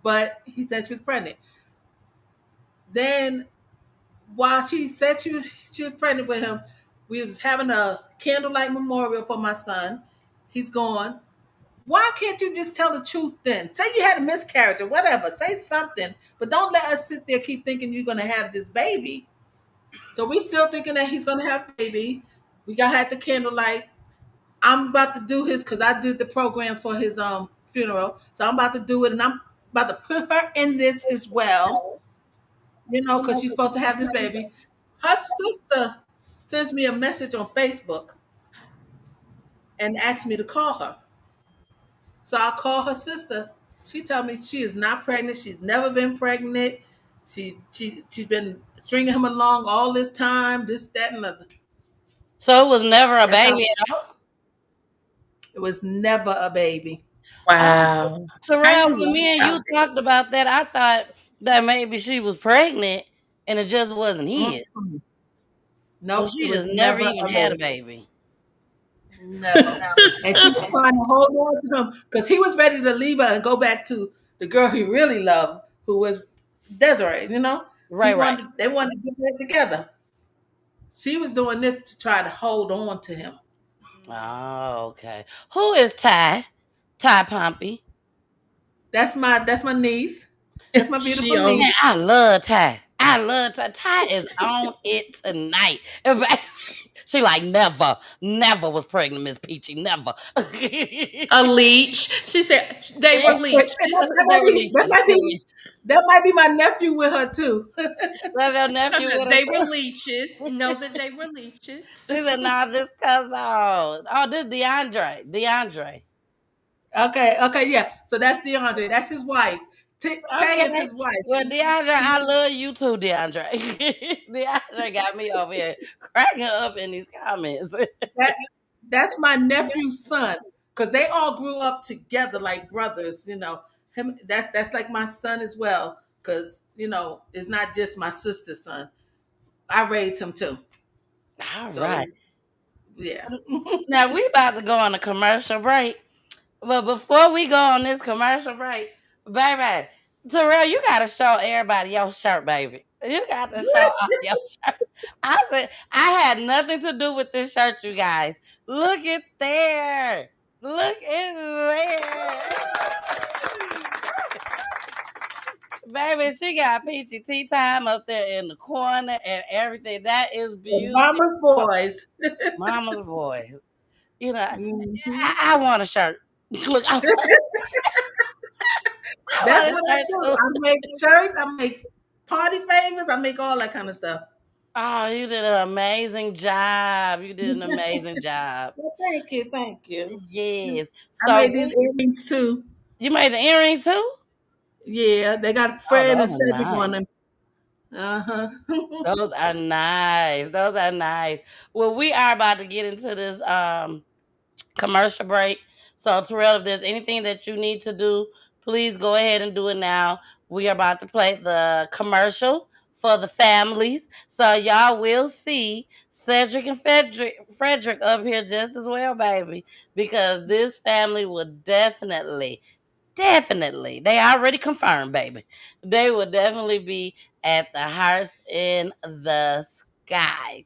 but he said she was pregnant. Then while she said she was pregnant with him, we was having a candlelight memorial for my son. He's gone. Why can't you just tell the truth then? Say you had a miscarriage or whatever. Say something, but don't let us sit there keep thinking you're gonna have this baby. So we still thinking that he's gonna have a baby. We got had the candlelight. I'm about to do his because I did the program for his funeral. So I'm about to do it, and I'm about to put her in this as well. Because she's supposed to have this baby. Her sister sends me a message on Facebook and asks me to call her. So I call her sister. She told me she is not pregnant. She's never been pregnant. She's been stringing him along all this time. This, that, and other. So it was never a That's how baby at all. it was never a baby. Oh, Wow. How Terrell, you when know me and about you talked about that, I thought that maybe she was pregnant and it just wasn't his. Mm-mm. So Nope, it she just was never never even a had a baby. baby. Never. And she was trying to hold on to him because he was ready to leave her and go back to the girl he really loved, who was Desiree. Right, right. They wanted to get back together. She was doing this to try to hold on to him. Oh, okay. Who is Ty? Ty Pompey. That's my niece. That's my she beautiful on Man, niece. I love Ty. I love Ty. Ty is on it tonight. Everybody- She like never was pregnant, Miss Peachy, never. a leech? She said they were That leeches. might They were be that leeches. might be that might be my nephew with her too. That's your nephew with They were her. leeches. Know that they were leeches. She said, "Nah, this cousin. Oh, this DeAndre. DeAndre. Okay, yeah. So that's DeAndre. That's his wife. Tay is Okay. his wife. Well, DeAndre, I love you too, DeAndre. DeAndre got me over here cracking up in these comments. That, that's my nephew's son. Cause they all grew up together like brothers, Him that's like my son as well. Cause, it's not just my sister's son. I raised him too. All So right. yeah. Now we about to go on a commercial break. But before we go on this commercial break, baby, Terrell, you gotta show everybody your shirt, baby. You got to show off your shirt. I said I had nothing to do with this shirt, you guys. Look at there. Look at there. Baby, she got Peachy Tea Tyme up there in the corner and everything. That is beautiful. Mama's boys. Mama's boys. Mhm. I want a shirt. Look, I That's want what a I shirt do. too. I make shirts, I make party favors, I make all that kind of stuff. Oh, you did an amazing job. You did an amazing job. Well, thank you. Yes. I made So these earrings too. you made the earrings too? Yeah, they got Oh, Fred and those are Cedrick on nice. them. Uh-huh. Those are nice. Those are nice. Well, we are about to get into this commercial break. So, Terrell, if there's anything that you need to do, please go ahead and do it now. We are about to play the commercial for the families. So, y'all will see Cedrick and Fredrick up here just as well, baby, because this family will definitely, they already confirmed, baby. They will definitely be at the Hearts in the Sky.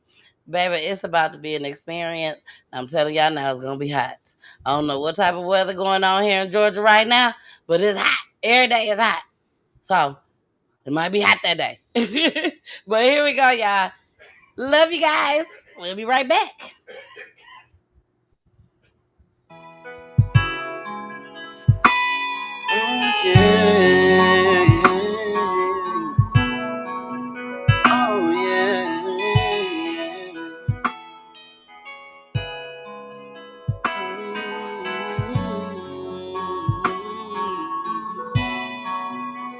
Baby, it's about to be an experience. I'm telling y'all now, it's gonna be hot. I don't know what type of weather going on here in Georgia right now, but it's hot. Every day is hot. So it might be hot that day. But here we go, y'all. Love you guys. We'll be right back. Oh yeah, oh yeah.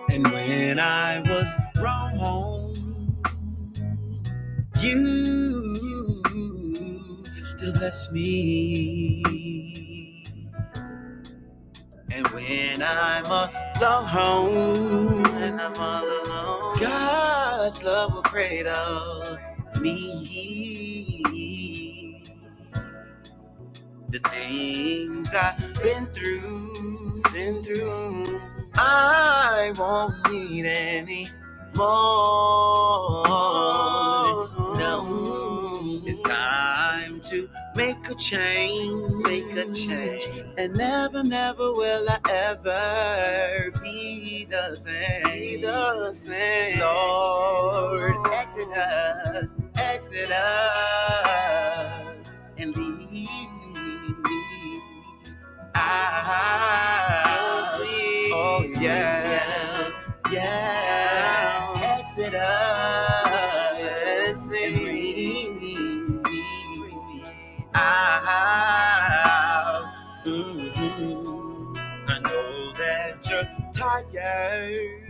And when I was wrong, you still bless me. And when I'm alone, God's love will cradle me. The things I've been through, I won't need any more. No, it's time to make a change, and never will I ever be the same. Lord, exit us, and lead me out. Oh yeah. Exit us and bring me out. I know that you're tired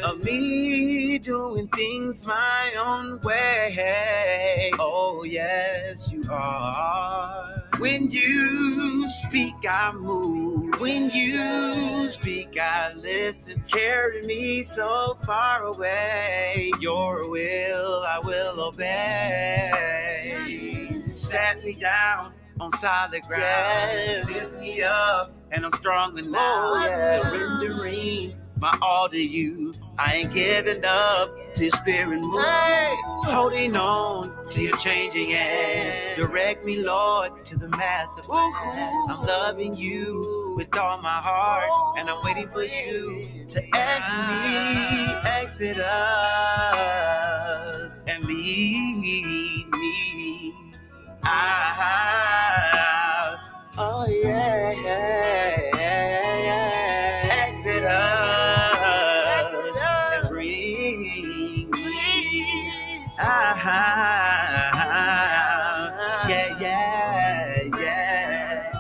of me doing things my own way. Oh yes, you are. When you speak, I move. When you speak, I listen. Carry me so far away. Your will, I will obey. Sat me down on solid ground. Lift me up, and I'm stronger now. Surrendering my all to you. I ain't giving up till spirit move. Holding on to your changing hand. Direct me, Lord, to the master plan. I'm loving you with all my heart, and I'm waiting for you to exit us, and lead me out. Oh yeah. Exit us and bring me out. Yeah.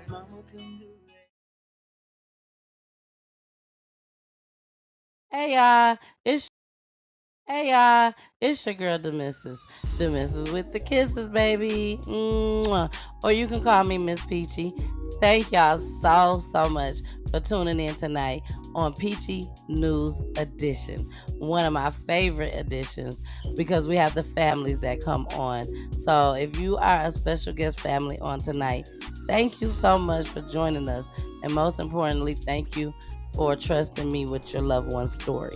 Mama can do Hey it's Hey it's your girl The Missus with the kisses, baby. Mwah. Or you can call me Miss Peachy. Thank y'all so much for tuning in tonight on Peachy News Edition. One of my favorite editions because we have the families that come on. So if you are a special guest family on tonight, thank you so much for joining us. And most importantly, thank you for trusting me with your loved one's story.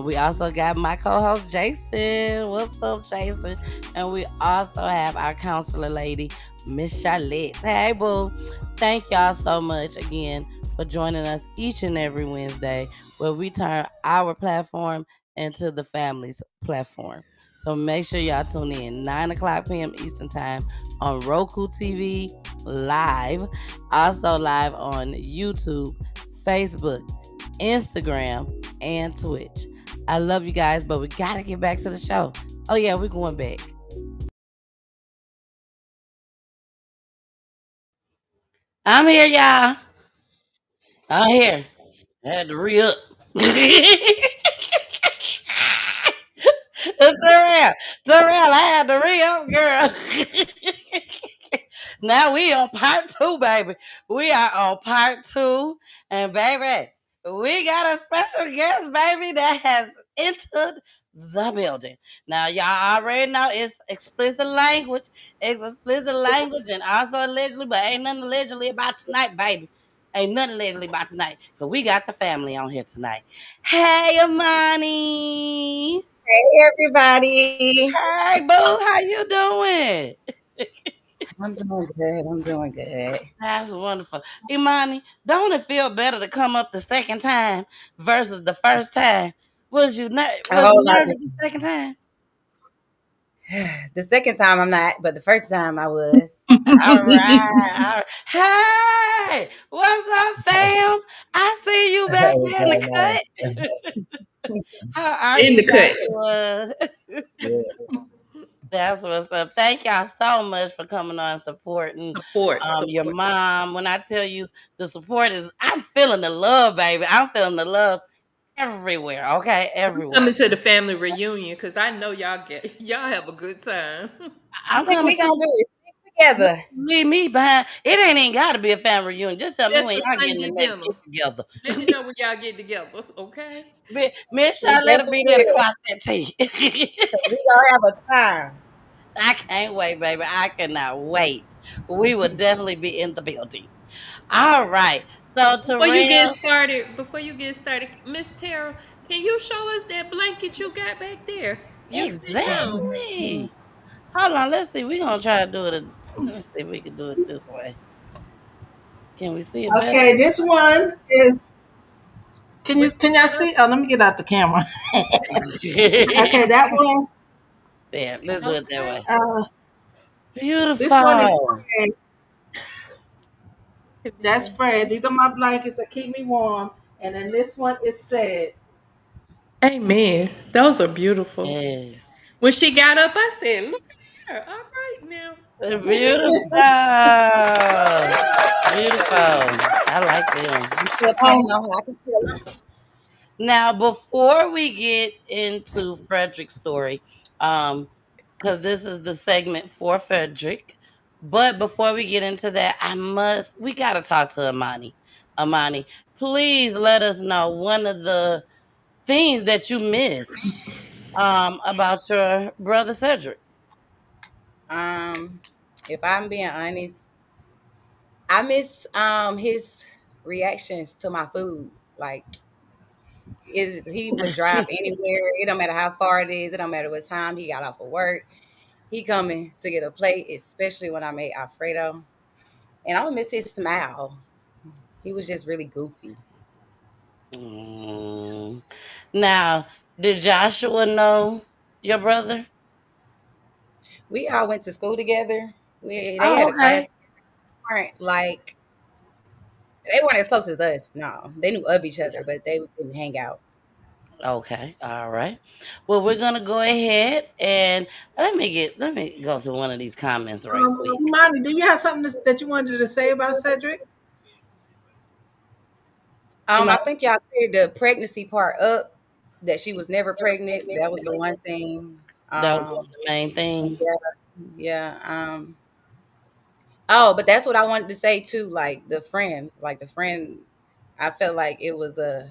We also got my co-host Jason. What's up, Jason? And we also have our counselor lady, Miss Charlotte. Hey, boo. Thank y'all so much again for joining us each and every Wednesday, where we turn our platform into the family's platform. So make sure y'all tune in 9 o'clock p.m. Eastern Time on Roku TV live, also live on YouTube, Facebook, Instagram, and Twitch. I love you guys, but we gotta get back to the show. Oh yeah, we're going back. I'm here, y'all. I'm here. I had to re up. Terrell, Terrell, I had to re up, girl. Now we on part two, baby. We are on part two, and baby, we got a special guest, baby, that has entered the building. Now, y'all already know it's explicit language. It's explicit language, and also allegedly, but ain't nothing allegedly about tonight, baby. Ain't nothing allegedly about tonight, cause we got the family on here tonight. Hey, Amani. Hey everybody. Hey, boo. How you doing? I'm doing good. I'm doing good. That's wonderful. Imani, don't it feel better to come up the second time versus the first time? A Was whole you lot nervous the better. second time? The second time I'm not, but the first time I was. All right, all right. Hey, what's up, fam? I see you back What's there in the going on? cut. How are In you, the cut. Joshua? Yeah. That's what's up. Thank y'all so much for coming on and supporting Support, your support. mom. When I tell you the support is, I'm feeling the love, baby. I'm feeling the love everywhere. Okay, everywhere. Coming to the family reunion because I know y'all have a good time. I I'm think coming we gonna too. do it together. Leave me behind. It ain't even got to be a family reunion. Just tell me Just when a y'all getting the Sunday next dinner. get together. Let me know when y'all get together, okay? Miss We Charlotte will definitely be there to will. clock that tea. We gonna have a time. I can't wait, baby. I cannot wait. We will definitely be in the building. All right. So Terrell, Before you get started, Miss Tara, can you show us that blanket you got back there? You sitting on. exactly. Hold on. Let's see. We're gonna try to do it. Let me see if we can do it this way. Can we see it better? Okay, this one is. Which Can y'all see? Oh, let me get out the camera. Okay, that one. Yeah, let's do it that okay. way. Uh, this one is Beautiful. Fred. That's Fred. These are my blankets that keep me warm. And then this one is said. Amen. Those are beautiful. Yes. When she got up, I said, look at her. All right now. Beautiful. Beautiful. I like them. I'm still Um, planning on. I can still. Now, before we get into Frederick's story, because this is the segment for Frederick, but before we get into that, we gotta talk to Amani. Amani, please let us know one of the things that you miss about your brother Cedrick. Um, if I'm being honest, I miss his reactions to my food. Like he would drive anywhere. It don't matter how far it is. It don't matter what time he got off of work. He coming to get a plate, especially when I made Alfredo. And I would miss his smile. He was just really goofy. Mm. Now, did Joshua know your brother? We all went to school together. They had Oh, a class. okay. Weren't like they weren't as close as us. No, they knew of each other, but they didn't hang out. Okay, all right. Well, we're gonna go ahead and let me go to one of these comments right quick. Imani, do you have something that you wanted to say about Cedric? I think y'all cleared the pregnancy part up. That she was never pregnant. That was the one thing. That was one of Um, the main things. yeah. Oh, but that's what I wanted to say too. Like the friend, I felt like it was a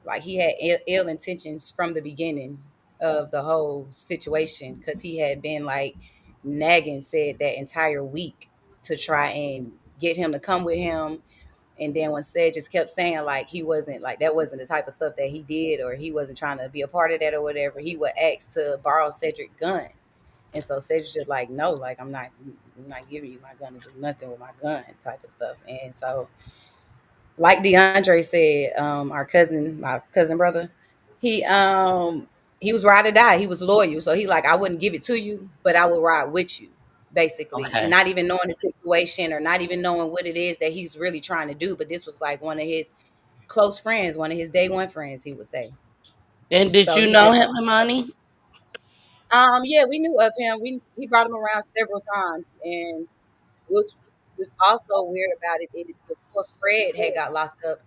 like he had ill intentions from the beginning of the whole situation because he had been like nagging said that entire week to try and get him to come with him. And then when Sed just kept saying like he wasn't like that wasn't the type of stuff that he did or he wasn't trying to be a part of that or whatever, he would ask to borrow Cedric gun. And so Cedric's just like, no, like I'm not giving you my gun to do nothing with my gun type of stuff. And so like DeAndre said, my cousin brother, he he was ride or die. He was loyal. So he like, I wouldn't give it to you, but I will ride with you, basically. Okay. Not even knowing the situation or not even knowing what it is that he's really trying to do. But this was like one of his close friends, one of his day one friends, he would say. And did So you he know just him, Imani? yeah, we knew of him. We he brought him around several times and which was also weird about it is before Fred had got locked up,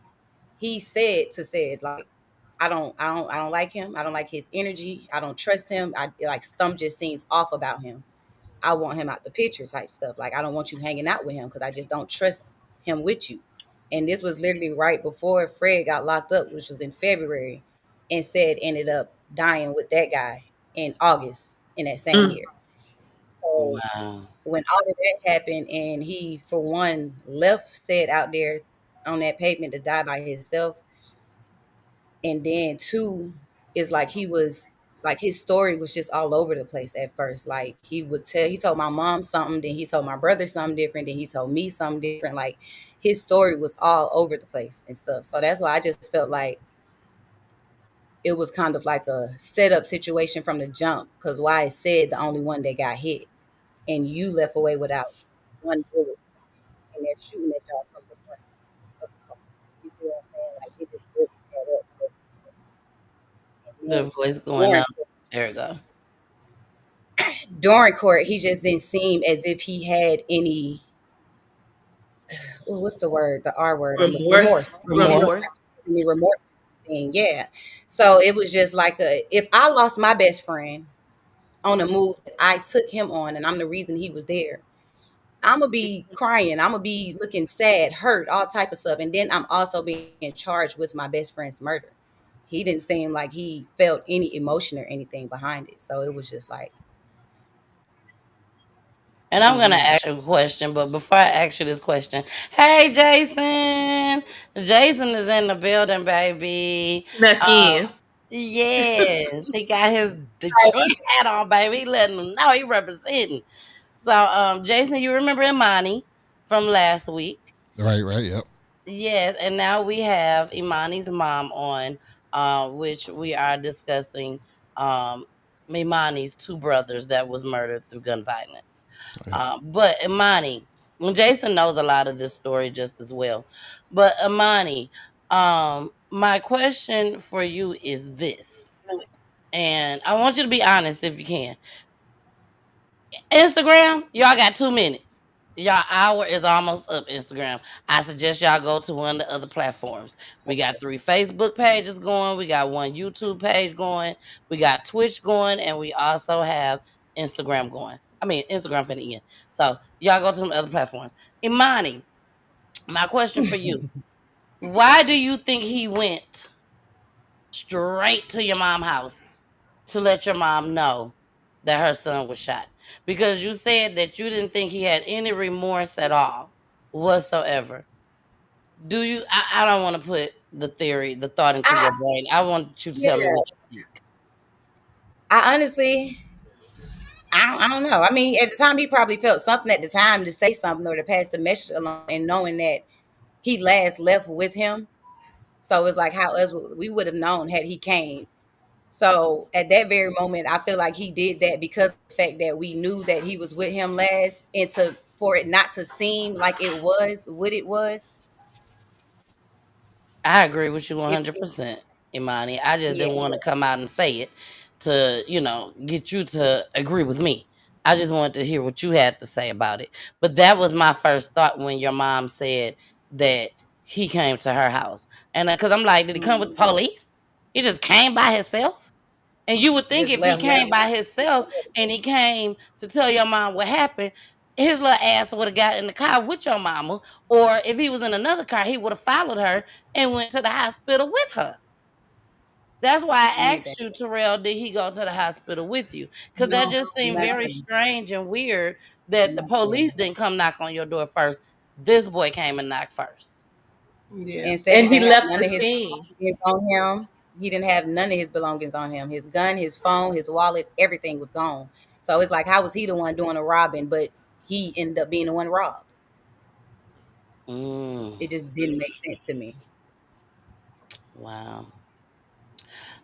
he said like I don't like him. I don't like his energy. I don't trust him. I like some just seems off about him. I want him out the picture type stuff. Like I don't want you hanging out with him because I just don't trust him with you. And this was literally right before Fred got locked up, which was in February, and said ended up dying with that guy in August in that same Mm. year. So Wow. when all of that happened and he for one left said out there on that pavement to die by himself, and then two is like he was like his story was just all over the place at first. Like he told my mom something, then he told my brother something different, then he told me something different. Like his story was all over the place and stuff. So that's why I just felt like it was kind of like a setup situation from the jump. Because why it said the only one that got hit, and you left away without one bullet, and they're shooting at y'all from the front of the car. You see what I'm saying? Like it just didn't add up. And The then voice going during out. There we go. during court, he just didn't seem as if he had any. What's the word? The R word. Remorse. Remorse. He didn't seem Remorse. like he had any remorse. Thing. Yeah. So it was just like if I lost my best friend on a move that I took him on, and I'm the reason he was there, I'm gonna be crying. I'm gonna be looking sad, hurt, all type of stuff. And then I'm also being charged with my best friend's murder. He didn't seem like he felt any emotion or anything behind it. So it was just like, And I'm gonna mm-hmm. ask you a question, but before I ask you this question, hey Jason, Jason is in the building, baby. Snuck in. Yes, he got his Detroit hat on, baby. He letting them know he representing. So, Jason, you remember Imani from last week? Right, yep. Yes, and now we have Imani's mom on, which we are discussing um, Imani's two brothers that was murdered through gun violence. Yep. But Imani, well, Jason knows a lot of this story just as well. But Imani, my question for you is this, and I want you to be honest if you can. Instagram, y'all got 2 minutes. Y'all hour is almost up. Instagram. I suggest y'all go to one of the other platforms. We got 3 Facebook pages going. We got one YouTube page going. We got Twitch going, and we also have Instagram going. I mean, Instagram for the end. So y'all go to some other platforms. Imani, my question for you: why do you think he went straight to your mom's house to let your mom know that her son was shot? Because you said that you didn't think he had any remorse at all whatsoever. Do you? I don't want to put the thought into I your brain. I want you to tell me yeah. what you think. I honestly I don't know. I mean, at the time he probably felt something at the time to say something or to pass the message along and knowing that he last left with him. So it's like how else we would have known had he came. So at that very moment, I feel like he did that because of the fact that we knew that he was with him last, and to for it not to seem like it was what it was. I agree with you If, 100%, Imani. I just yeah, didn't want to come out and say it to, get you to agree with me. I just wanted to hear what you had to say about it. But that was my first thought when your mom said that he came to her house. And because I'm like, did he come with the police? He just came by himself. And you would think Just if he left came me. by himself and he came to tell your mom what happened, his little ass would have got in the car with your mama. Or if he was in another car, he would have followed her and went to the hospital with her. That's why I Anything. asked you, Terrell, did he go to the hospital with you? Because that No, just seemed very Nothing. strange and weird that the Nothing. police didn't come knock on your door first. This boy came and knocked first. yeah. And And Cedrick he didn't have left none the of his scene. belongings on him. He didn't have none of his belongings on him. His gun, his phone, his wallet, everything was gone. So it's like, how was he the one doing the robbing, but he ended up being the one robbed? Mm, It just didn't make sense to me. wow.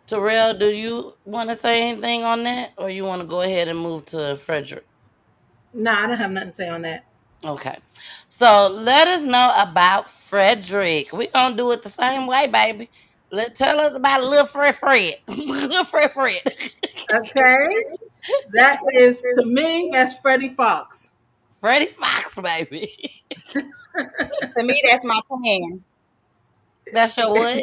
Terrell, do you want to say anything on that? Or you want to go ahead and move to Frederick? No, I don't have nothing to say on that. Okay. So let us know about Frederick. We're gonna do it the same way, baby. Tell us about little Fred. Little Fred. Okay. That is to me, that's Freddie Fox. Freddie Fox, baby. To me, that's my twin. That's your what?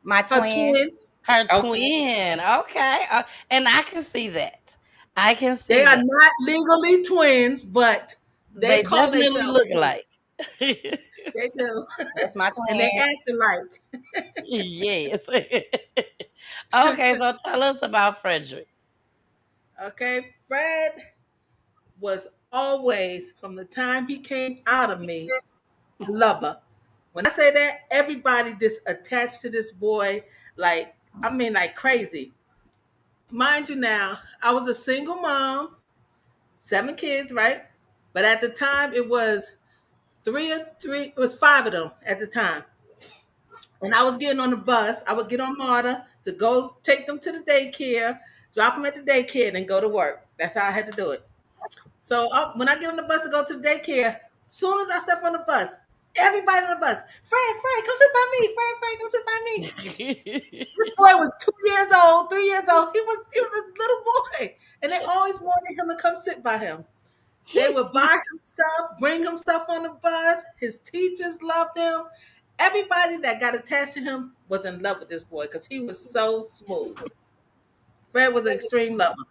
My Her twin. twin. Her Okay. twin. Okay. And I can see that. I can They see are that. not legally twins, but they They call definitely themselves look twins. alike. They do. That's my And they twin. act alike. Yes. Okay, so tell us about Frederick. Okay. Fred was always, from the time he came out of me, a lover. When I say that, everybody just attached to this boy like, I mean, like crazy. Mind you now, I was a single mom, 7 kids, right? But at the time it was it was five of them at the time. And I was getting on the bus. I would get on MARTA to go take them to the daycare, drop them at the daycare, and then go to work. That's how I had to do it. So when I get on the bus to go to the daycare, soon as I step on the bus, everybody on the bus, Fred, come sit by me. Fred, come sit by me. This boy was 2 years old, 3 years old. He was a little boy, and they always wanted him to come sit by him. They would buy him stuff, bring him stuff on the bus. His teachers loved him. Everybody that got attached to him was in love with this boy because he was so smooth. Fred was an extreme lover.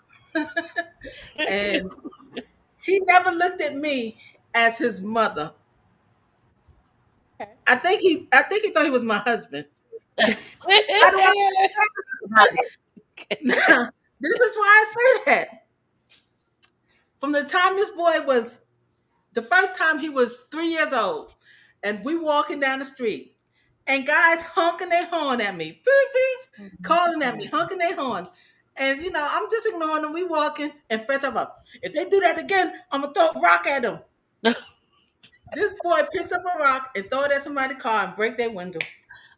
And he never looked at me as his mother. I think he thought he was my husband. How do I About it. now, this is why I say that. From the time this boy was the first time he was 3 years old, and we walking down the street, and guys honking their horn at me, beep beep, calling at me, honking their horn. And I'm just ignoring them. We walking, and Fred talk about, if they do that again, I'm gonna throw a rock at them. This boy picks up a rock and throw it at somebody's car and break their window.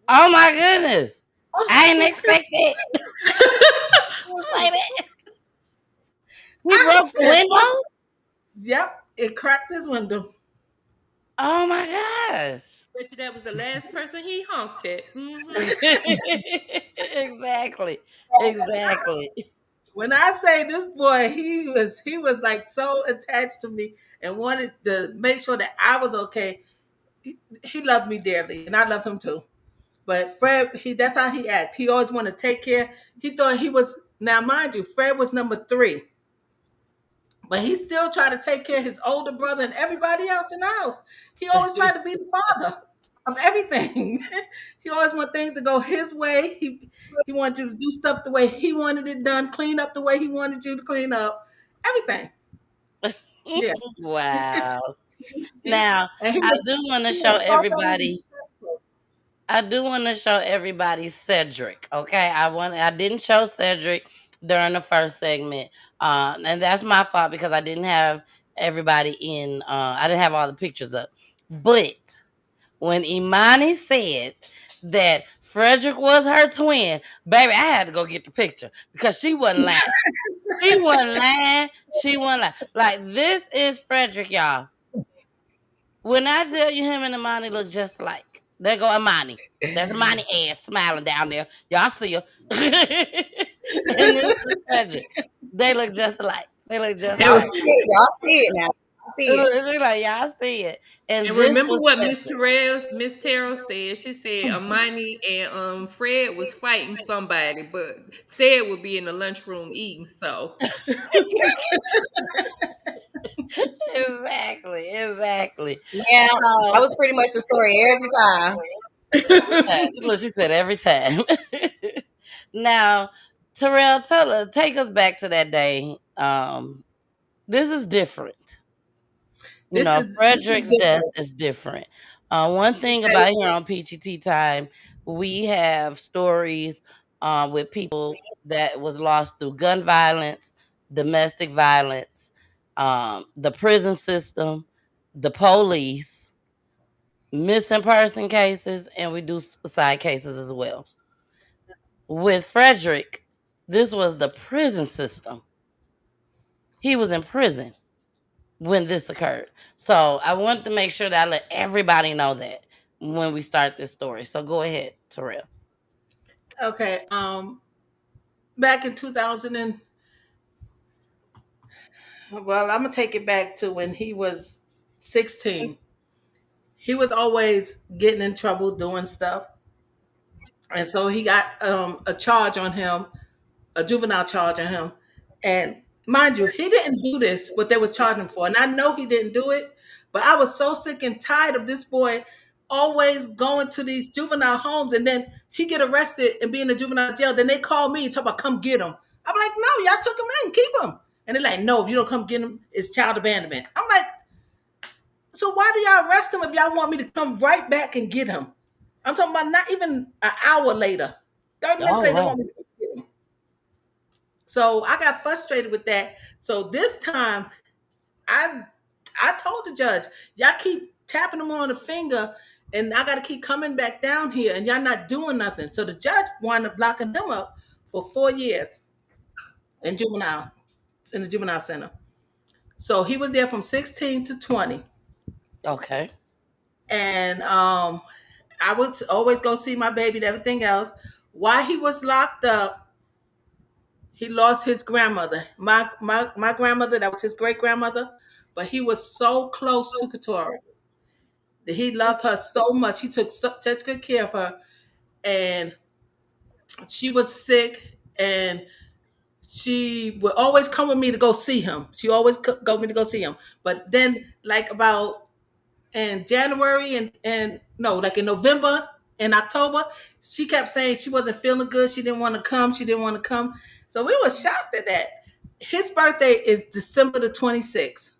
Oh my goodness. I didn't expect that. Say that. He I broke the said, window? yep, it cracked his window. Oh my gosh. Bet you that was the last person he honked at. Exactly. Exactly. When I say this boy, he was like so attached to me and wanted to make sure that I was okay. He loved me dearly, and I love him too. But Fred, that's how he act. He always want to take care. He thought he was, now mind you, Fred was number 3, but he still tried to take care of his older brother and everybody else in the house. He always tried to be the father of everything. He always want things to go his way. He wanted you to do stuff the way he wanted it done, clean up the way he wanted you to clean up, everything. Yeah. Wow. Now, And he I was, do want to he show was so very everybody. respectful. I do want to show everybody Cedrick. Okay, I didn't show Cedric during the first segment, and that's my fault because I didn't have everybody in. I didn't have all the pictures up. But when Imani said that Frederick was her twin, baby, I had to go get the picture because she wasn't lying. She wasn't lying. She wasn't lying. Like this is Frederick, y'all. When I tell you him and Imani look just alike, there go Imani. That's Imani ass smiling down there. Y'all see her. And this is Frederick. They look just alike. They look just Y'all alike. see it. Y'all see it now. See it. She's like, y'all see it. And And this remember was what Cedric. Miss Terrell said? She said Amani and Fred was fighting somebody, but said would be in the lunchroom eating. So Exactly. Yeah, that So was pretty much the story every time. every time. Look, she said every time. Now, Terrell, take us back to that day. This is different. This is Frederick's death different. is different. One thing Okay. about here on Peachy Tea Time, we have stories with people that was lost through gun violence, domestic violence, the prison system, the police, missing person cases, and we do suicide cases as well. With Fredrick, this was the prison system. He was in prison when this occurred. So I wanted to make sure that I let everybody know that when we start this story. So go ahead, Terrell. Okay. Back in 2000 well, I'm gonna take it back to when he was 16. He was always getting in trouble doing stuff, and so he got a charge on him, a juvenile charge on him. And mind you, he didn't do this what they was charging him for, and I know he didn't do it. But I was so sick and tired of this boy always going to these juvenile homes, and then he get arrested and be in the juvenile jail. Then they call me and talk about come get him. I'm like, no, y'all took him in, keep him. And they're like, no, if you don't come get him, it's child abandonment. I'm like, so why do y'all arrest him if y'all want me to come right back and get him? I'm talking about not even an hour later. 30 minutes Oh later, they wow. want me to get him. So I got frustrated with that. So this time, I I told the judge, y'all keep tapping him on the finger, and I got to keep coming back down here, and y'all not doing nothing. So the judge wound up locking him up for 4 years in juvenile in the juvenile center. So he was there from 16 to 20, Okay. and I would always go see my baby and everything else. While he was locked up, he lost his grandmother. My grandmother, that was his great grandmother, but he was so close to Katora that he loved her so much. He took such good care of her, and she was sick, and she would always come with me to go see him. She always go with me to go see him. But then, like about in January and no, like in November and October, she kept saying she wasn't feeling good. She didn't want to come. She didn't want to come. So we were shocked at that. His birthday is December the 26th.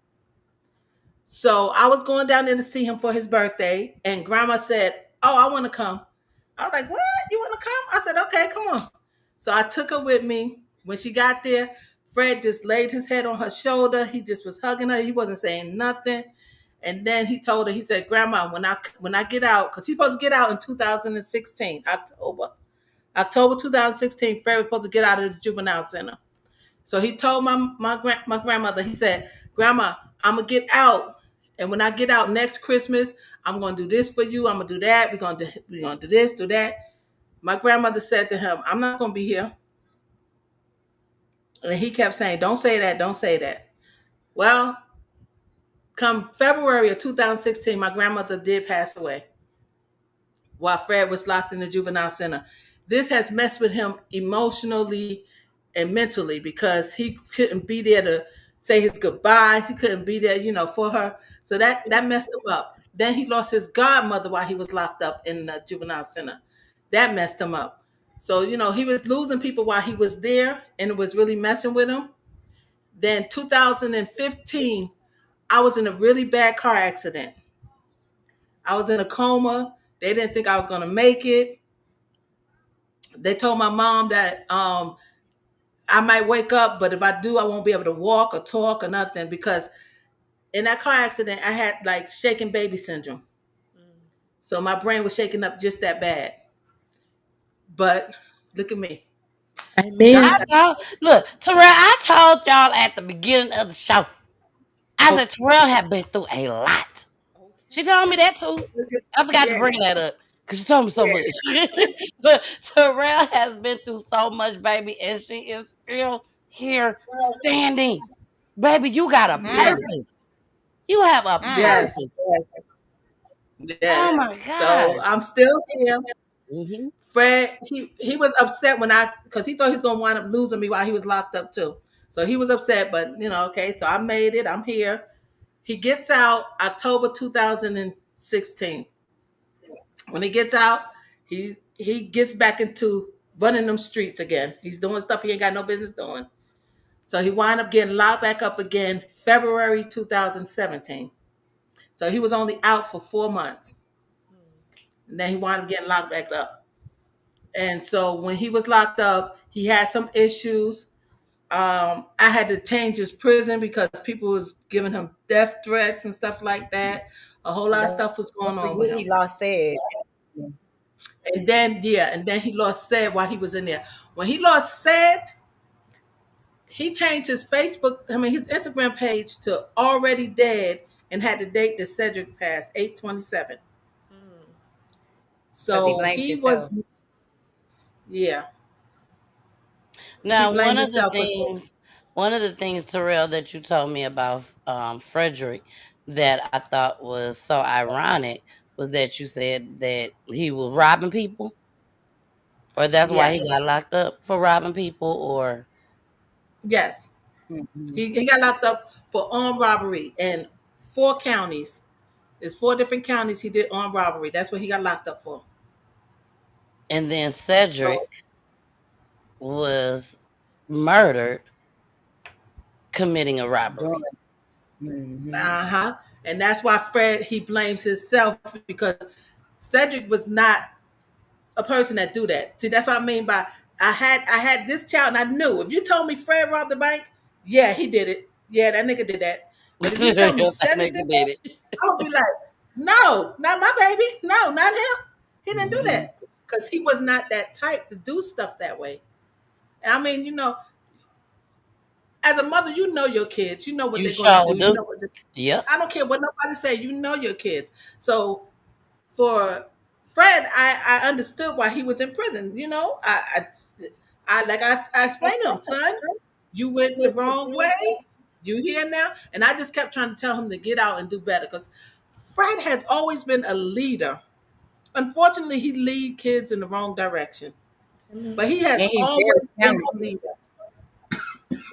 So I was going down there to see him for his birthday, and grandma said, oh, I want to come. I was like, what? You want to come? I said, okay, come on. So I took her with me. When she got there, Fred just laid his head on her shoulder. He just was hugging her. He wasn't saying nothing. And then he told her, he said, Grandma, when I get out, because he's supposed to get out in 2016, October 2016, Fred was supposed to get out of the juvenile center. So he told my grandmother, he said, Grandma, I'm gonna get out. And when I get out next Christmas, I'm gonna do this for you. I'm gonna do that. We're gonna do this, do that. My grandmother said to him, I'm not gonna be here. And he kept saying, don't say that, don't say that. Well, come February of 2016, my grandmother did pass away while Fred was locked in the juvenile center. This has messed with him emotionally and mentally because he couldn't be there to say his goodbyes. He couldn't be there, for her. So that messed him up. Then he lost his godmother while he was locked up in the juvenile center. That messed him up. So, he was losing people while he was there, and it was really messing with him. Then 2015, I was in a really bad car accident. I was in a coma. They didn't think I was going to make it. They told my mom that I might wake up, but if I do, I won't be able to walk or talk or nothing because in that car accident, I had like shaken baby syndrome. So my brain was shaking up just that bad. But look at me. God, Amen. Look, Terrell, I told y'all at the beginning of the show. I said Terrell had been through a lot. She told me that too. I forgot to yeah, bring that up because she told me so much. But Terrell has been through so much, baby, and she is still here standing. Baby, you got a yeah. purpose. You have a Mm. Yes, purpose. yes. Oh my So God. I'm still here. Hmm. Fred, he was upset when because he thought he was gonna wind up losing me while he was locked up too. So he was upset, but okay. So I made it. I'm here. He gets out October 2016. When he gets out, he gets back into running them streets again. He's doing stuff he ain't got no business doing. So he wound up getting locked back up again February 2017. So he was only out for 4 months. And then he wound up getting locked back up. And so when he was locked up, he had some issues. I had to change his prison because people was giving him death threats and stuff like that. A whole lot of Don't stuff was going on with forget him. he lost said. And then he lost said while he was in there. When he lost said, he changed his his Instagram page to already dead and had the date that Cedrick passed, 8/27. Because he So blamed he himself. was, yeah, he Now, blamed himself for something. one of the things, Terrell, that you told me about Fredrick that I thought was so ironic was that you said that he was robbing people, or that's why he Yes, got locked up for robbing people, or yes. Mhm. He got locked up for armed robbery in 4 counties. There's 4 different counties he did armed robbery. That's what he got locked up for. and then Cedrick So, was murdered committing a Doing. robbery. Mm-hmm. uh-huh. And that's why Fred, he blames himself because Cedric was not a person that do that. See, that's what I mean by I had this child and I knew if you told me Fred robbed the bank, yeah, he did it. Yeah, that nigga did that. But if you tell me That Cedric did nigga that, did it. I would be like, no, not my baby. No, not him. He didn't do Mhm. that. Because he was not that type to do stuff that way. And I mean, as a mother, you know your kids. You know what You they're gonna sure do. You do. know what Yep. I don't care what nobody say, you know your kids. So for Fred, I understood why he was in prison. I explained to him, son, you went the wrong way. You here now, and I just kept trying to tell him to get out and do better because Fred has always been a leader. Unfortunately, he lead kids in the wrong direction, but he has And he's very always been a talented. leader.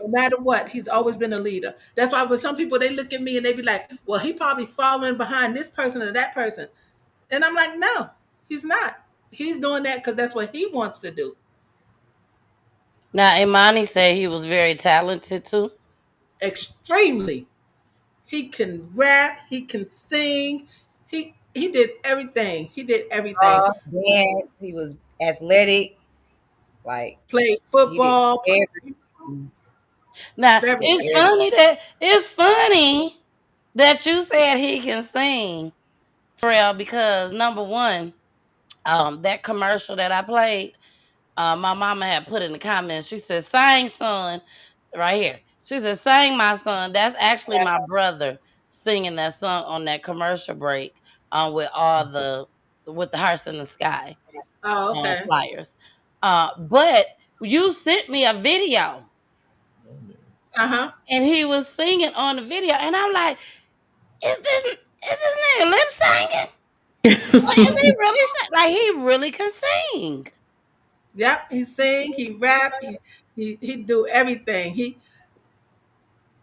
No matter what, he's always been a leader. That's why when some people they look at me and they be like, "Well, he probably following behind this person or that person," and I'm like, "No, he's not. He's doing that because that's what he wants to do." Now, Imani said he was very talented too. Extremely, he can rap, he can sing, he did everything. He did everything. Dance. He was athletic. Like Played he did football, everything. Now, everything. it's funny that you said he can sing, Terrell, because number one, that commercial that I played, my mama had put in the comments. She said, "Sing, son," right here. She said, "Sing, my son." That's actually my brother singing that song on that commercial break, with all the hearts in the sky Oh, okay. flyers. But you sent me a video, Uh huh. and he was singing on the video, and I'm like, is this nigga lip singing? Or is he really like he really can sing? Yep. He sing, he rap, he do everything. He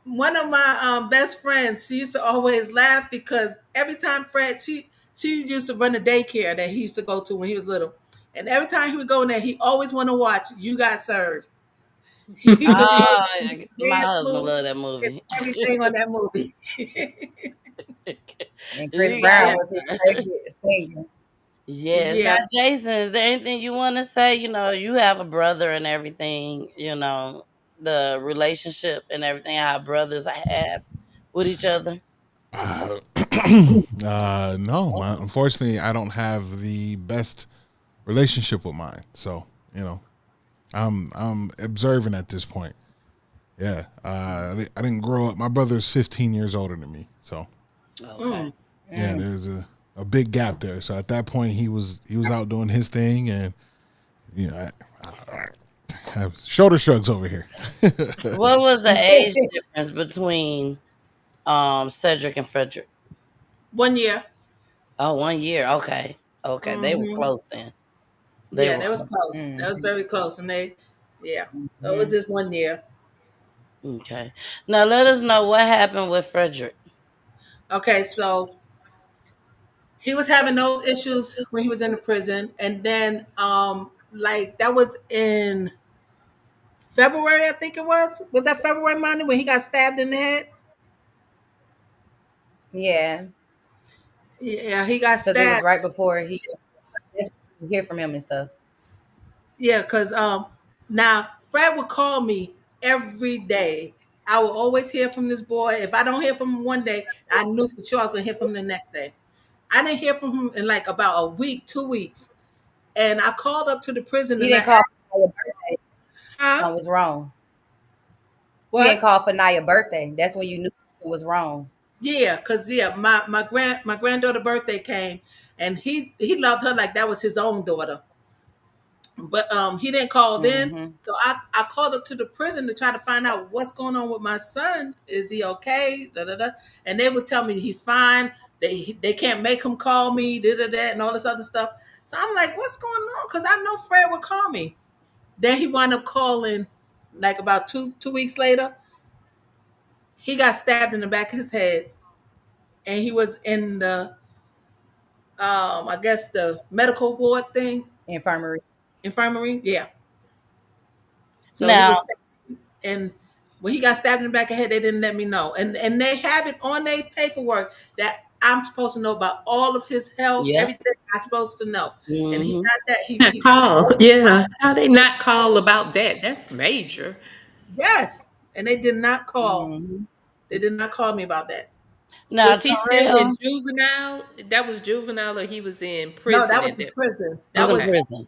One of my best friends, she used to always laugh because every time Fred, she used to run the daycare that he used to go to when he was little, and every time he would go in there, he always want to watch You Got Served. Because he Oh, always do my dance husband moves loved that and movie. everything on that movie. And Chris You Brown got Yeah, was his favorite singer. yes. Now, yeah. Jason, is there anything you want to say? You have a brother and everything. The relationship and everything. How brothers have with each other. Uh, no, unfortunately, I don't have the best relationship with mine. So I'm observing at this point. Yeah, I didn't grow up. My brother's 15 years older than me, so Okay. yeah, there's a big gap there. So at that point, he was out doing his thing, and I have shoulder shrugs over here. What was the age difference between Cedrick and Fredrick? 1 year. Oh, 1 year. Okay. Okay. They was Hmm. close then. They Yeah, were that was close. close. That was Mm-hmm. very close, and yeah. So it was Mm-hmm. just 1 year. Okay. Now let us know what happened with Fredrick. Okay, so he was having those issues when he was in the prison, and then like that was in February, I think it was. Was that February Monday when he got stabbed in the head? Yeah, Yeah, he got because it was stabbed. right before he hear from him and stuff. Yeah, because now Fred would call me every day. I will always hear from this boy. If I don't hear from him one day, I knew for sure I was gonna hear from him the next day. I didn't hear from him in like about a week, 2 weeks. And I called up to the prison He and I didn't call asked, for Naya's birthday. huh? Something was wrong. He didn't What? call for Naya's birthday. That's when you knew it was wrong. Yeah, because yeah, my granddaughter birthday came and he loved her like that was his own daughter. But he didn't call then. Mm-hmm. So I called up to the prison to try to find out what's going on with my son. Is he okay? Da, da, da. And they would tell me he's fine. They can't make him call me, da, da, da, and all this other stuff. So I'm like, what's going on? Because I know Fred would call me. Then he wound up calling like about two weeks later. He got stabbed in the back of his head, and he was in the I guess the medical ward thing, Infirmary. infirmary. Yeah. So he Now, was, and when he got stabbed in the back of the head, they didn't let me know, and they have it on their paperwork that I'm supposed to know about all of his health, yep. everything I'm supposed to know, and he Hmm. got that. Not call. Yeah. How they not call about that? That's major. Yes, and they did not call. Mm-hmm. They did not call me about that. Now, Was he still in Terrell juvenile? That was juvenile, or he was in No, prison that was at in that? prison. was That in was Okay. prison.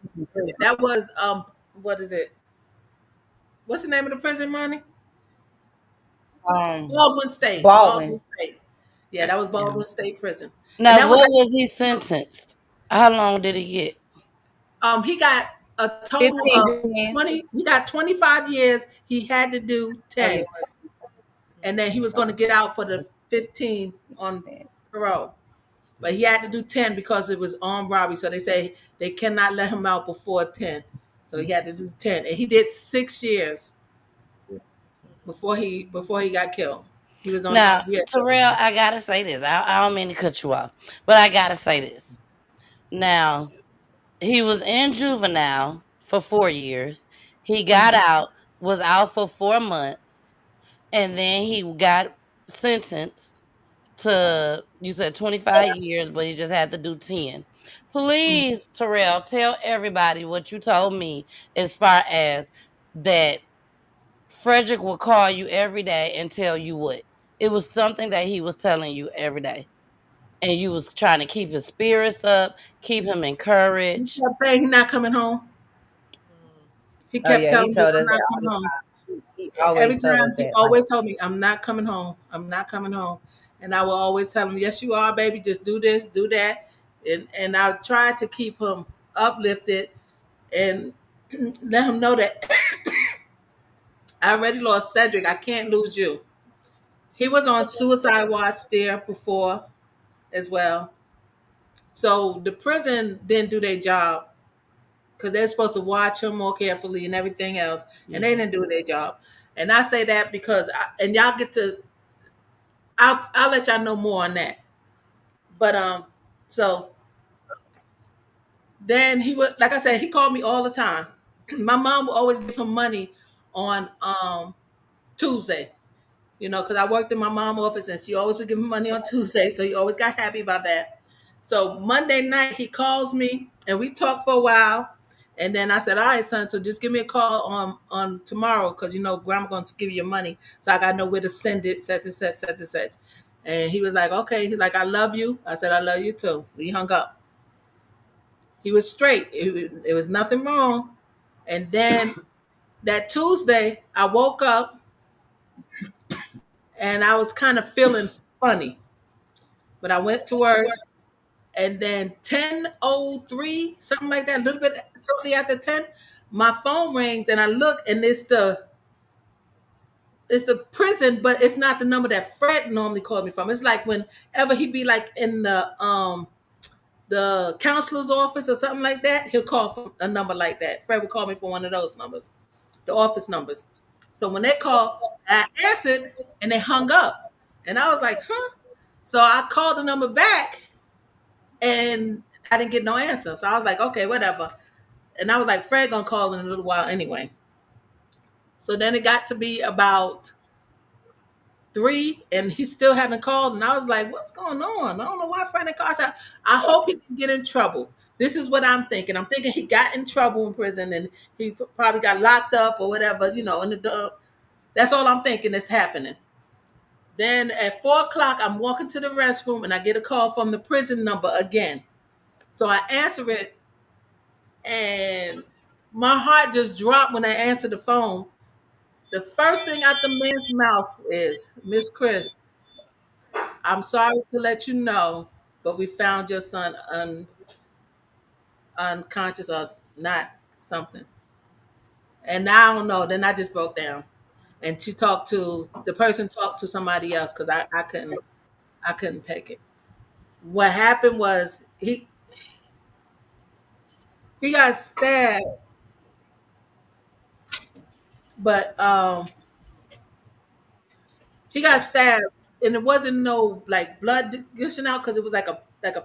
that was what is it? What's the name of the prison, money? Um, Baldwin State. Baldwin. Baldwin State. Yeah, that was Baldwin State Prison. And Now, that was what like was he sentenced? How long did he get? he got a total 15 of grand. 20, he got 25 years. He had to do Oh yeah. 10. And then he was going to get out for the 15 on parole. But he had to do 10 because it was armed robbery. So they say they cannot let him out before 10. So he had to do 10. And he did 6 years before he got killed. He was on Now, yeah. Terrell, I gotta say this. I don't mean to cut you off, but I gotta say this. Now, he was in juvenile for 4 years. He got out, was out for 4 months, and then he got sentenced to, you said 25 years, but he just had to do 10. Please, Terrell, tell everybody what you told me as far as that Fredrick will call you every day and tell you what. It was something that he was telling you every day. And you was trying to keep his spirits up, keep him He encouraged. kept saying he's not coming home. He Oh kept yeah, he telling me told I'm us that not all coming the home. time. He Every always told us time he that. Like, always told me, I'm not coming home. I'm not coming home. And I will always tell him, yes, you are, baby. Just do this, do that. And I tried to keep him uplifted and let him know that I already lost Cedrick. I can't lose you. He was on suicide watch there before as well. So the prison didn't do their job because they're supposed to watch him more carefully and everything else. And they Mhm. didn't do their job. And I say that because, and y'all get to, I'll let y'all know more on that. But so then he would, like I said, he called me all the time. My mom would always give him money on Tuesday, because I worked in my mom's office and she always would give him money on Tuesday. So he always got happy about that. So Monday night he calls me and we talked for a while. And then I said, all right, son, so just give me a call on tomorrow because grandma gonna give you your money. So I gotta know where to send it, such and such, such and such. And he was like, okay. He's like, I love you. I said, I love you too. We hung up. He was straight. It was nothing wrong. And then that Tuesday, I woke up and I was kind of feeling funny. But I went to work, and then 10:03, something like that, a little bit shortly after 10, my phone rings, and I look, and it's it's the prison, but it's not the number that Fred normally called me from. It's like whenever he be like in the counselor's office or something like that, he'll call from a number like that. Fred would call me from one of those numbers, the office numbers. So when they called, I answered and they hung up. And I was like, huh? So I called the number back and I didn't get no answer. So I was like, okay, whatever. And I was like, Fred gonna call in a little while anyway. So then it got to be about 3 and he still haven't called. And I was like, what's going on? I don't know why Fred didn't call. I hope he didn't get in trouble. This is what I'm thinking. I'm thinking he got in trouble in prison and he probably got locked up or whatever, in the that's all I'm thinking is happening. Then at 4 o'clock, I'm walking to the restroom and I get a call from the prison number again. So I answer it and my heart just dropped when I answered the phone. The first thing out the man's mouth is, Miss Chris, I'm sorry to let you know, but we found your son unconscious or not something. And I don't know. Then I just broke down. And the person talked to somebody else because I couldn't take it. What happened was he got stabbed, but he got stabbed and it wasn't no like blood gushing out because it was like a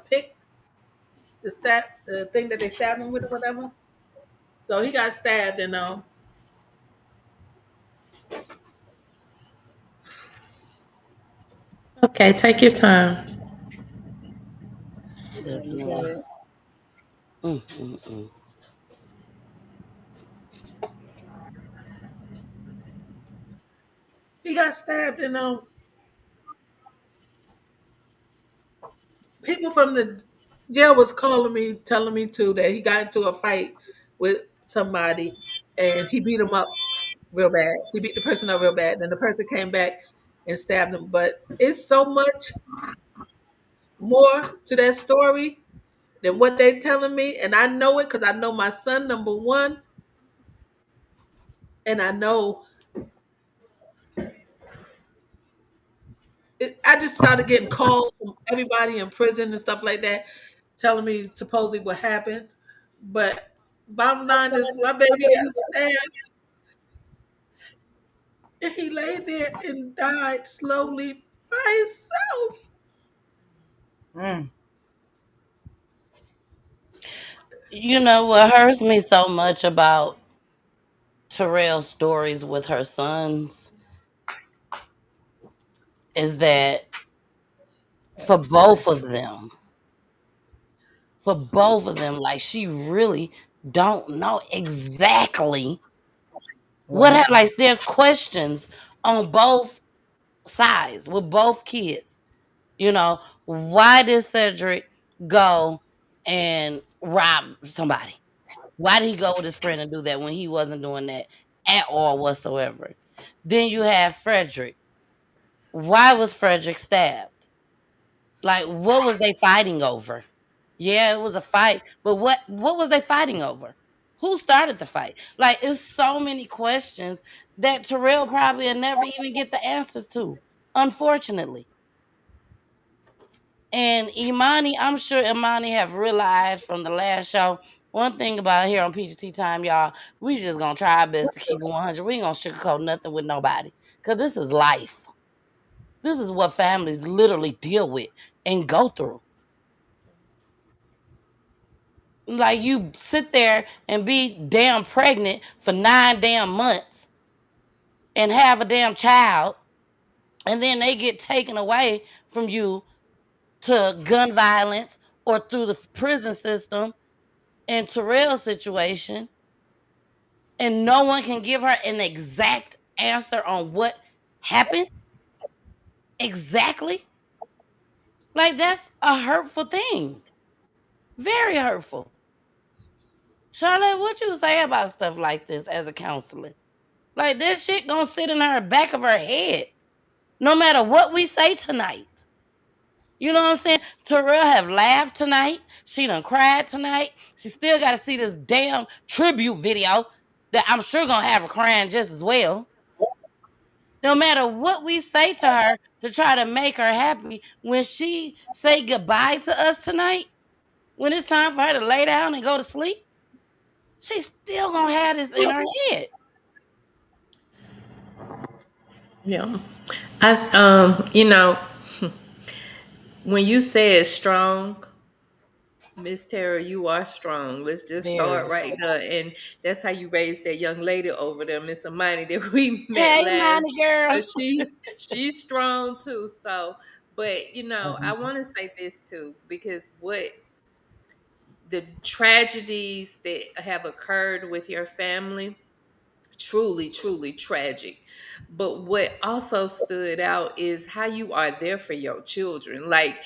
pick, the thing that they stabbed him with or whatever. So he got stabbed and Okay, take your time. Definitely. Mm, mm, mm. he got stabbed and people from the jail was calling me, telling me too that he got into a fight with somebody and he beat him up real bad. He beat the person up real bad. Then the person came back and stabbed him. But it's so much more to that story than what they telling me. And I know it because I know my son, number one. And I know I just started getting calls from everybody in prison and stuff like that telling me supposedly what happened. But bottom line is my baby got stabbed and he lay there and died slowly by himself. Mm. You know what hurts me so much about Terrell's stories with her sons is that for both of them, like she really don't know exactly What happened? like there's questions on both sides with both kids. Why did Cedrick go and rob somebody? Why did he go with his friend and do that when he wasn't doing that at all whatsoever? Then you have Fredrick. Why was Fredrick stabbed? Like, what was they fighting over? Yeah, it was a fight, but what was they fighting over? Who started the fight? Like, it's so many questions that Terrell probably will never even get the answers to, unfortunately. And Imani, I'm sure Imani have realized from the last show. One thing about here on Peachy Tea Tyme, y'all, we just gonna try our best to keep it 100. We ain't gonna sugarcoat nothing with nobody, cause this is life. This is what families literally deal with and go through. Like you sit there and be damn pregnant for 9 damn months and have a damn child, and then they get taken away from you to gun violence or through the prison system in Terrell's situation, and no one can give her an exact answer on what happened exactly. Like that's a hurtful thing. Very hurtful. Charlotte, what you say about stuff like this as a counselor? Like this shit gonna sit in her back of her head, no matter what we say tonight. You know what I'm saying? Terrell have laughed tonight. She done cried tonight. She still got to see this damn tribute video that I'm sure gonna have her crying just as well. No matter what we say to her to try to make her happy, when she say goodbye to us tonight, when it's time for her to lay down and go to sleep, she's still gonna have this in her head. Yeah. When you said strong, Miss Tara, you are strong. Let's just start Very. right there. And that's how you raised that young lady over there, Miss Amani, that we met Hey, last. Monty girl. So she's strong too. So, but I Mhm. want to say this too, because what the tragedies that have occurred with your family, truly, truly tragic. But what also stood out is how you are there for your children. Like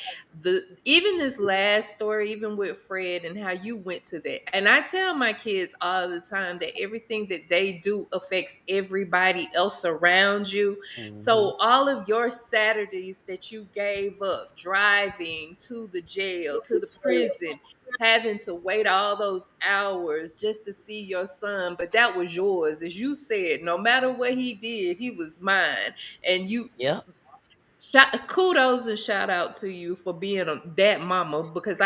even this last story, even with Fred and how you went to that. And I tell my kids all the time that everything that they do affects everybody else around you. Mhm. So all of your Saturdays that you gave up driving to the jail, to the prison, having to wait all those hours just to see your son, but that was yours. As you said, no matter what he did, he was mine. And Yep. kudos and shout out to you for being that mama, because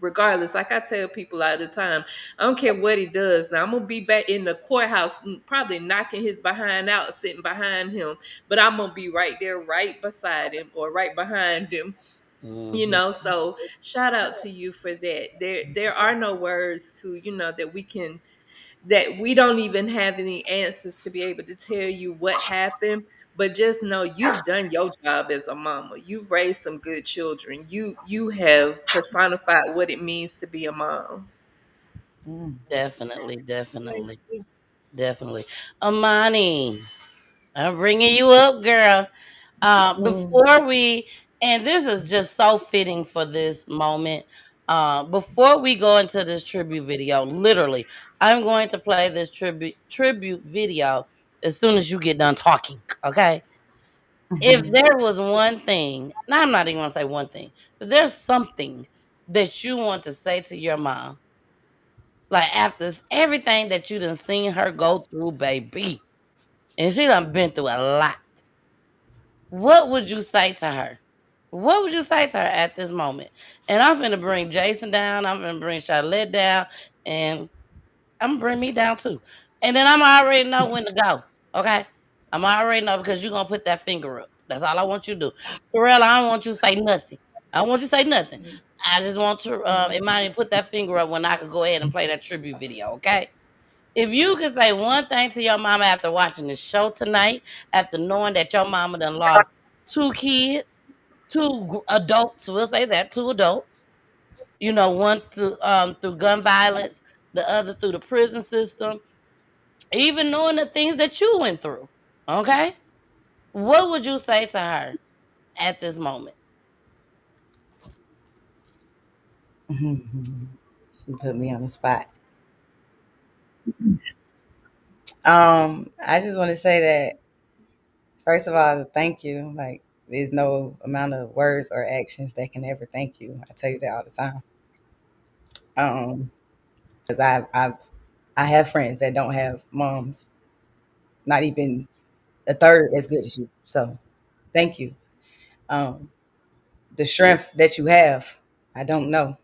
regardless, like I tell people all the time, I don't care what he does. Now I'm gonna be back in the courthouse, probably knocking his behind out, sitting behind him, but I'm gonna be right there, right beside him or right behind him. Mhm. So shout out to you for that. There are no words to, that we don't even have any answers to be able to tell you what happened, but just know you've done your job as a mama. You've raised some good children. You have personified what it means to be a mom. Mm. Definitely, definitely, definitely. Amani, I'm bringing you up, girl. Mm. Before we, and this is just so fitting for this moment. Before we go into this tribute video, literally, I'm going to play this tribute video as soon as you get done talking. Okay. If there was one thing, now I'm not even gonna say one thing, but there's something that you want to say to your mom, like after everything that you done seen her go through, baby, and she done been through a lot. What would you say to her? What would you say to her at this moment? And I'm finna bring Jason down. I'm finna bring Charlotte down, and I'm gonna bring me down too. And then I'm already know when to go. Okay, I'm already know because you're gonna put that finger up. That's all I want you to do. Terrell, I don't want you to say nothing. I don't want you to say nothing. I just want to Imani put that finger up when I could go ahead and play that tribute video. Okay. If you could say one thing to your mama after watching the show tonight, after knowing that your mama done lost two kids, adults, we'll say that, two adults, one through gun violence, the other through the prison system, even knowing the things that you went through. Okay? What would you say to her at this moment? She put me on the spot. I just want to say that first of all, thank you. Like, there's no amount of words or actions that can ever thank you. I tell you that all the time. Because I have friends that don't have moms, not even a third as good as you. So, thank you. Um, the strength that you have, I don't know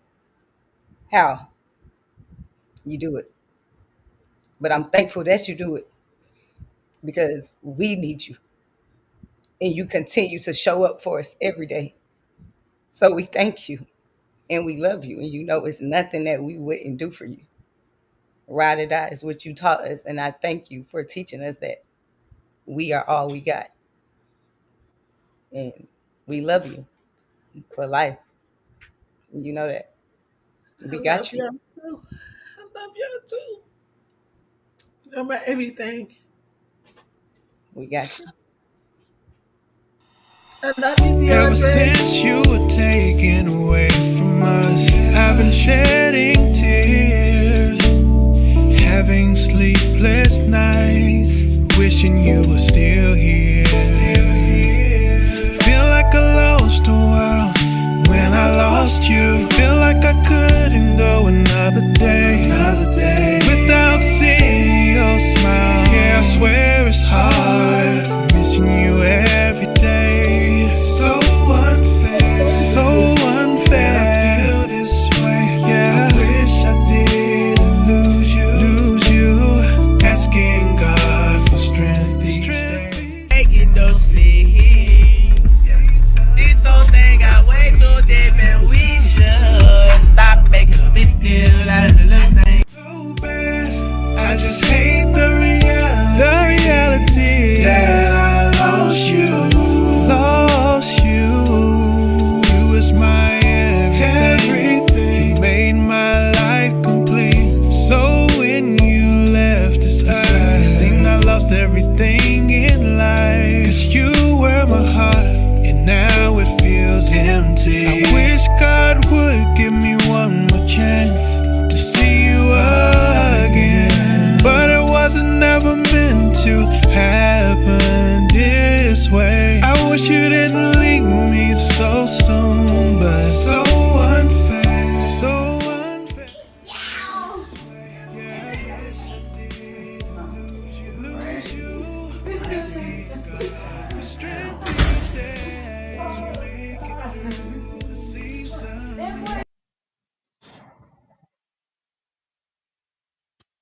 how you do it, but I'm thankful that you do it because we need you, and you continue to show up for us every day. So we thank you and we love you, and it's nothing that we wouldn't do for you. Ride or die is what you taught us, and I thank you for teaching us that we are all we got, and we love you for life. You know that I we love got you. y'all too. I love y'all too. No matter everything. We got you. I love you, Ever DeAndre. since you were taken away from us, I've been shedding tears, having sleepless nights, wishing you were still here. Feel like I lost a while when I lost you. Feel like I couldn't go another day without seeing your smile. Yeah, I swear it's hard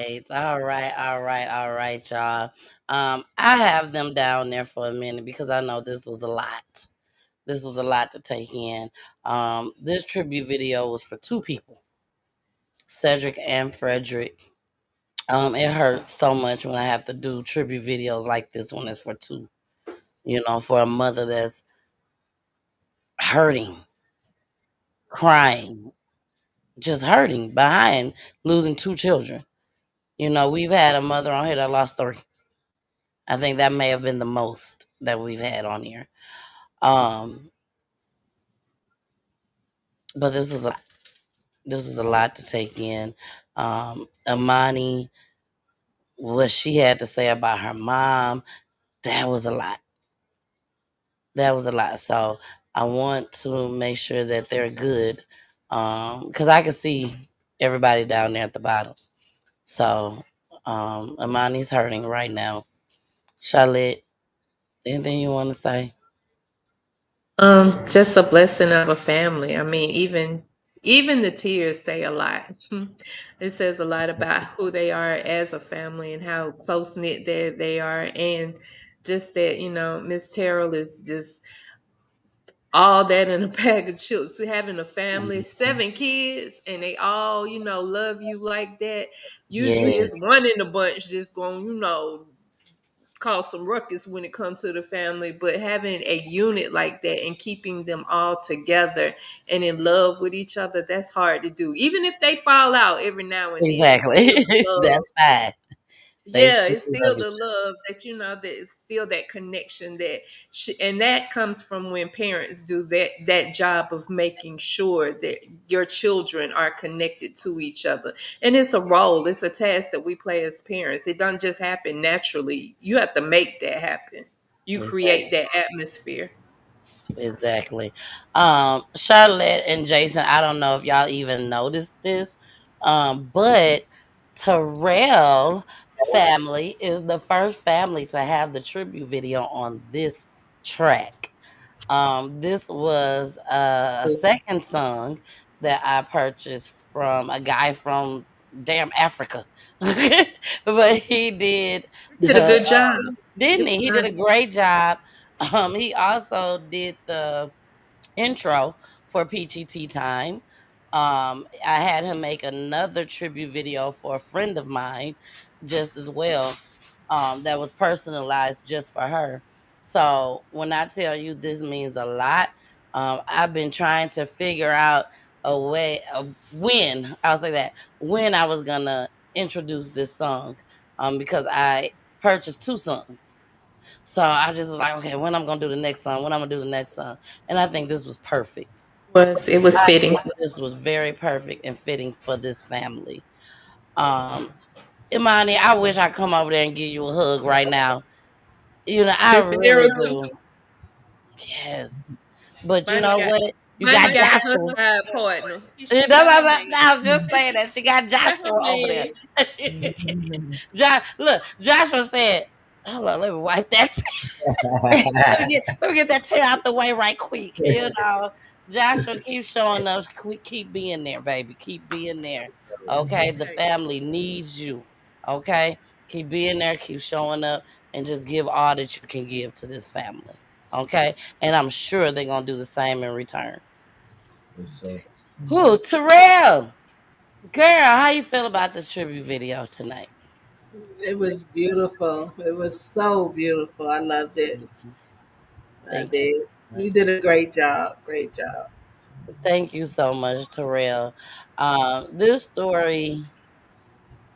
All right, y'all. I have them down there for a minute because I know this was a lot. This was a lot to take in. This tribute video was for two people, Cedrick and Fredrick. It hurts so much when I have to do tribute videos like this one is for two. For a mother that's hurting, crying, just hurting behind losing two children. We've had a mother on here that lost three. I think that may have been the most that we've had on here. Um, but this was a lot to take in. Amani, what she had to say about her mom, that was a lot. That was a lot. So I want to make sure that they're good. Because I can see everybody down there at the bottom. So Amani's hurting right now. Charlotte, anything you want to say? Just a blessing of a family. I mean, even the tears say a lot. It says a lot about who they are as a family and how close knit they are, and just that Miss Terrell is just all that in a bag of chips. Having a family, 7 kids, and they all love you like that. Usually, it's Yes, one in the bunch just going cause some ruckus when it comes to the family, but having a unit like that and keeping them all together and in love with each other, that's hard to do. Even if they fall out every now and then, it's still exactly. the love. That's fine. They Yeah, still it's love still each the love that that it's still that connection and that comes from when parents do that job of making sure that your children are connected to each other. And it's a role, it's a task that we play as parents. It doesn't just happen naturally. You have to make that happen. You other. create Exactly. that atmosphere. Exactly. Charlotte and Jason, I don't know if y'all even noticed this, but Terrell family is the first family to have the tribute video on this track. This was a second song that I purchased from a guy from damn Africa, but he did You did a the good job. didn't It he? was He did nice. a great job. He also did the intro for Peachy Tea Tyme. I had him make another tribute video for a friend of mine, just as well. That was personalized just for her. So when I tell you this means a lot, I've been trying to figure out a way of when I'll say that when I was gonna introduce this song, because I purchased two songs. So I just was like, okay, when I'm gonna do the next song, when I'm gonna do the next song, and I think this was perfect. It was I fitting. think this was very perfect and fitting for this family. Um, Imani, I wish I come over there and give you a hug right now. I Mr. really Harold too. do. Yes, but you Money know got what? You got Money got her Joshua. side partner. That's She got her I man. was just saying that she got She got her Joshua over there. man. Look, Joshua said, "Hold on, let me wipe that let me get that tear out the way right quick." Joshua, keep showing us. Keep being there, baby. Keep being there. Okay, the family needs you. Okay, keep being there. Keep showing up, and just give all that you can give to this family. Okay, and I'm sure they're gonna do the same in return. Who, Terrell? Girl, how you feel about this tribute video tonight? It was beautiful. It was so beautiful. I loved it. Mhm. I Thank you did. so much. You did a great job. Great job. Thank you so much, Terrell. This story,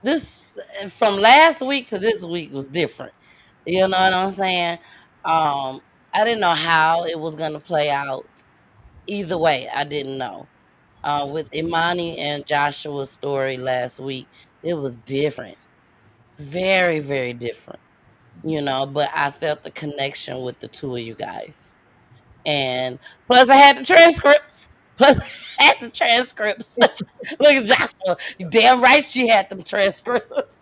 this from last week to this week was different. You know what I'm saying? Um, I didn't know how it was gonna play out. Either way, I didn't know. With Imani and Joshua's story last week, it was different, very, very different. But I felt the connection with the two of you guys. And plus, I had the transcripts. Plus, I had the transcripts. Look at Joshua. You damn right she had them transcripts.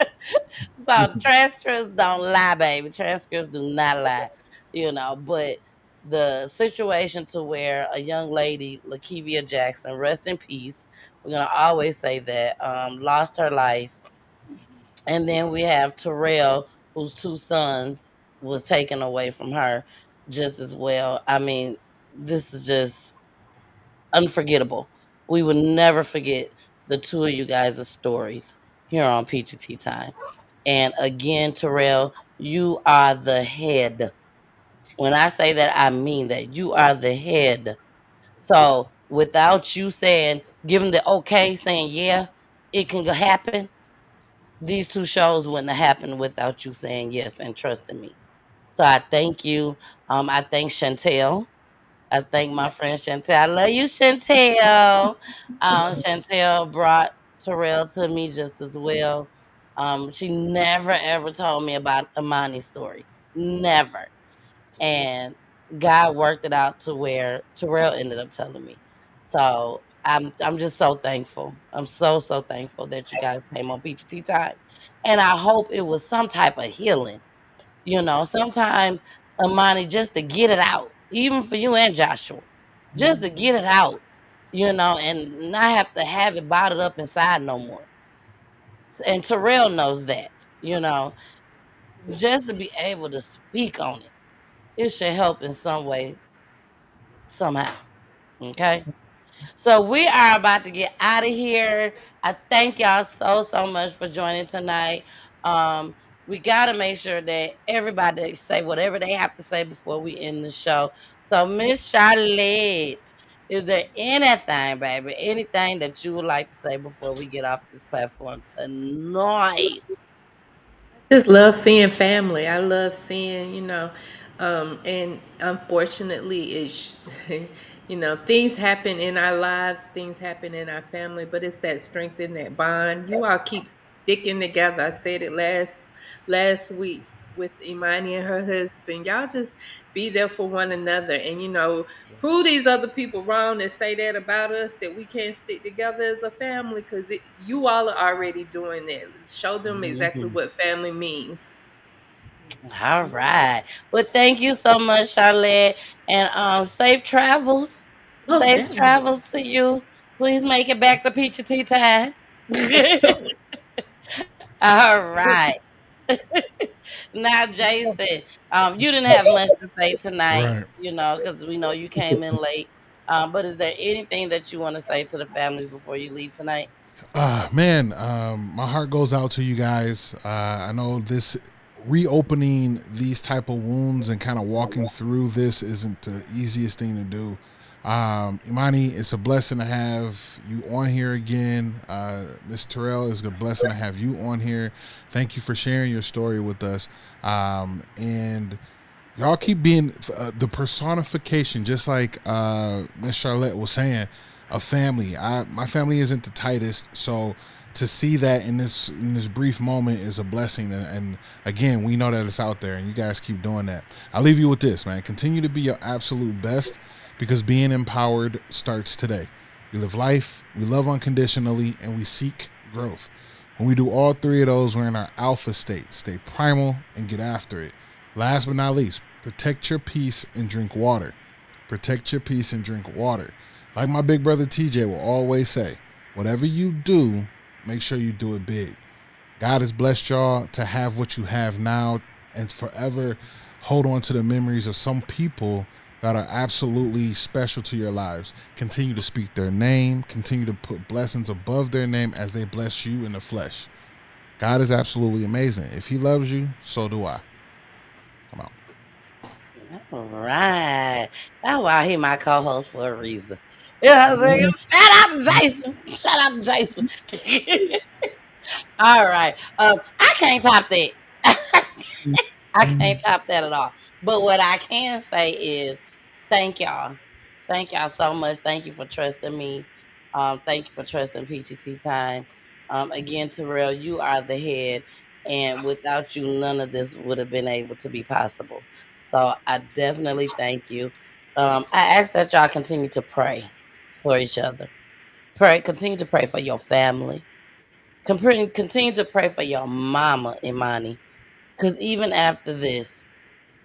So the transcripts don't lie, baby. Transcripts do not lie. But the situation to where a young lady, Lakevia Jackson, rest in peace. We're gonna always say that, lost her life And then we have Terrell, whose two sons was taken away from her just as well. I mean, this is just unforgettable. We will never forget the two of you guys' stories here on Peachy Tea Time. And again, Terrell, you are the head. When I say that, I mean that you are the head. So without you saying, giving the okay, saying, yeah, it can happen, these two shows wouldn't have happened without you saying yes and trusting me. So I thank you. I thank Chantel. I thank my friend Chantel. I love you, Chantel. Chantel brought Terrell to me just as well. She never ever told me about Amani's story. Never. And God worked it out to where Terrell ended up telling me. So I'm just so thankful. I'm so thankful that you guys came on Peachy Tea Time. And I hope it was some type of healing. Sometimes Amani, just to get it out, even for you and Joshua, just to get it out, and not have it bottled up inside no more. And Terrell knows that, you know, just to be able to speak on it, it should help in some way, somehow. Okay. So we are about to get out of here. I thank y'all so much for joining tonight. Um, we gotta make sure that everybody say whatever they have to say before we end the show. So Miss Charlotte, is there anything, baby, anything that you would like to say before we get off this platform tonight? Just love seeing family. I love seeing, and unfortunately, things happen in our lives, things happen in our family, but it's that strength in that bond. You all keep sticking together. I said it last week with Imani and her husband. Y'all just be there for one another, and prove these other people wrong that say that about us, that we can't stick together as a family, because you all are already doing that. Show them exactly Mhm. what family means. All right. Well, thank you so much, Charlotte. And safe travels. Most Safe definitely. travels to you. Please make it back to Peachy Tea Time. All right. Now, Jason, you didn't have much to say tonight, Right. because we know you came in late. But is there anything that you want to say to the families before you leave tonight? Man, my heart goes out to you guys. I know this reopening these type of wounds and kind of walking through this isn't the easiest thing to do. Imani, it's a blessing to have you on here again. Miss Terrell, it's a blessing to have you on here. Thank you for sharing your story with us. And y'all keep being the personification, just like Miss Charlotte was saying, of family. My family isn't the tightest, so to see that in this brief moment is a blessing. And again, we know that it's out there, and you guys keep doing that. I'll leave you with this, man. Continue to be your absolute best, because being empowered starts today. We live life, we love unconditionally, and we seek growth. When we do all three of those, we're in our alpha state. Stay primal and get after it. Last but not least, protect your peace and drink water. Protect your peace and drink water. Like my big brother TJ will always say, whatever you do, make sure you do it big. God has blessed y'all to have what you have now and forever hold on to the memories of some people that are absolutely special to your lives. Continue to speak their name. Continue to put blessings above their name as they bless you in the flesh. God is absolutely amazing. If he loves you, so do I. Come on. All right. That's why he my co-host for a reason. You know what I'm saying? Shout out to Jason. Shout out to Jason. All right. I can't top that. I can't top that at all. But what I can say is thank y'all. Thank y'all so much. Thank you for trusting me. Thank you for trusting Peachy Tea Time. Again, Terrell, you are the head. And without you, none of this would have been able to be possible. So I definitely thank you. I ask that y'all continue to pray for each other. Continue to pray for your family. Continue to pray for your mama, Imani. Because even after this,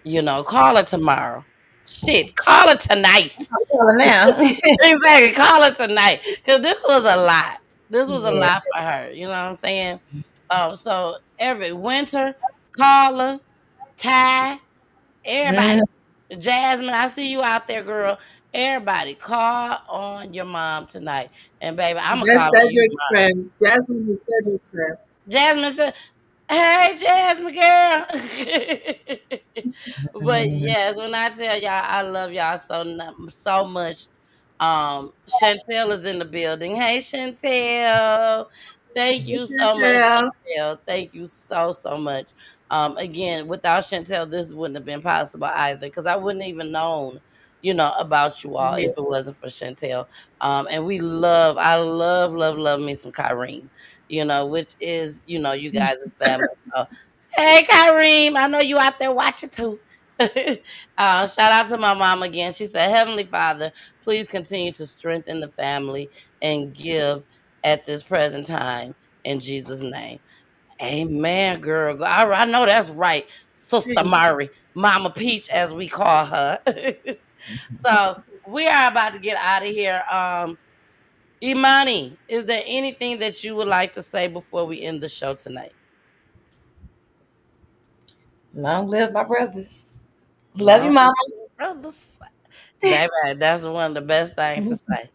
call her tomorrow. Shit, call her tonight. Well, now. Exactly, call her tonight. Because this was a lot. This was a Yeah. lot for her. You know what I'm saying? So every winter, Carla, Ty, everybody. Mhm. Jasmine, I see you out there, girl. Everybody, call on your mom tonight. And baby, I'm gonna That's call on you Cedric's tomorrow. friend. Jasmine is Cedric's friend. Jasmine said, "Hey, Jasmine, girl." But yes, when I tell y'all, I love y'all so much. Chantel is in the building. Hey, Chantel. Thank you so much, Yeah. Chantel. Thank you so much. Again, without Chantel, this wouldn't have been possible either because I wouldn't even known, about you all Yeah. if it wasn't for Chantel. And I love me some Kyrene, which is, you guys' family. So, hey, Kyrene, I know you out there watching too. Shout out to my mom again. She said, Heavenly Father, please continue to strengthen the family and give at this present time in Jesus' name. Amen, girl. I know that's right, Sister Murray, Mama Peach, as we call her. So we are about to get out of here. Imani, is there anything that you would like to say before we end the show tonight? Long live my brothers. Love you, Long mama. brothers. Baby, that's one of the best things to say.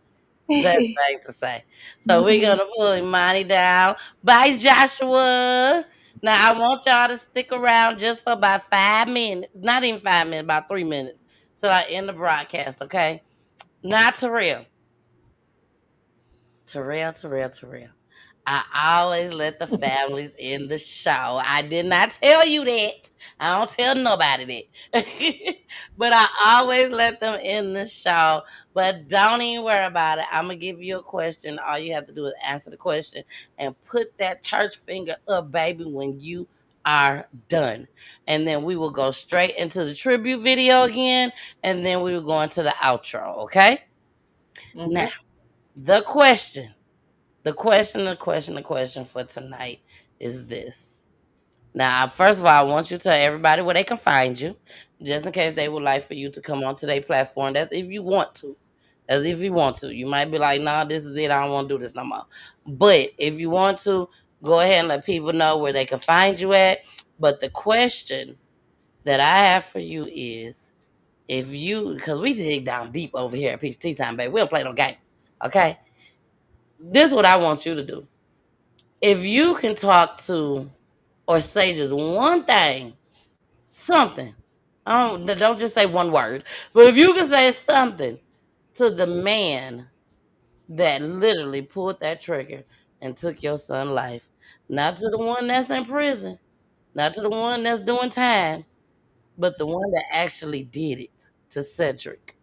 Best thing to say. So we're gonna pull Imani down. Bye, Joshua. Now I want y'all to stick around just for about 5 minutes. Not even 5 minutes, about 3 minutes till I end the broadcast, okay? Not Terrell. Terrell. I always let the families in the show. I did not tell you that. I don't tell nobody that. But I always let them in the show. But don't even worry about it. I'm going to give you a question. All you have to do is answer the question and put that church finger up, baby, when you are done. And then we will go straight into the tribute video again. And then we will go into the outro, okay? Now, Okay. the question. The question for tonight is this. Now, first of all, I want you to tell everybody where they can find you, just in case they would like for you to come onto their platform. That's if you want to. As if you want to. You might be like, nah, this is it. I don't want to do this no more. But if you want to, go ahead and let people know where they can find you at. But the question that I have for you is if you, because we dig down deep over here at Peachy Tea Tyme, baby. We don't play no games. Okay? This is what I want you to do. If you can talk to or say just one thing, something, don't just say one word, but if you can say something to the man that literally pulled that trigger and took your son's life, not to the one that's in prison, not to the one that's doing time, but the one that actually did it to Cedrick,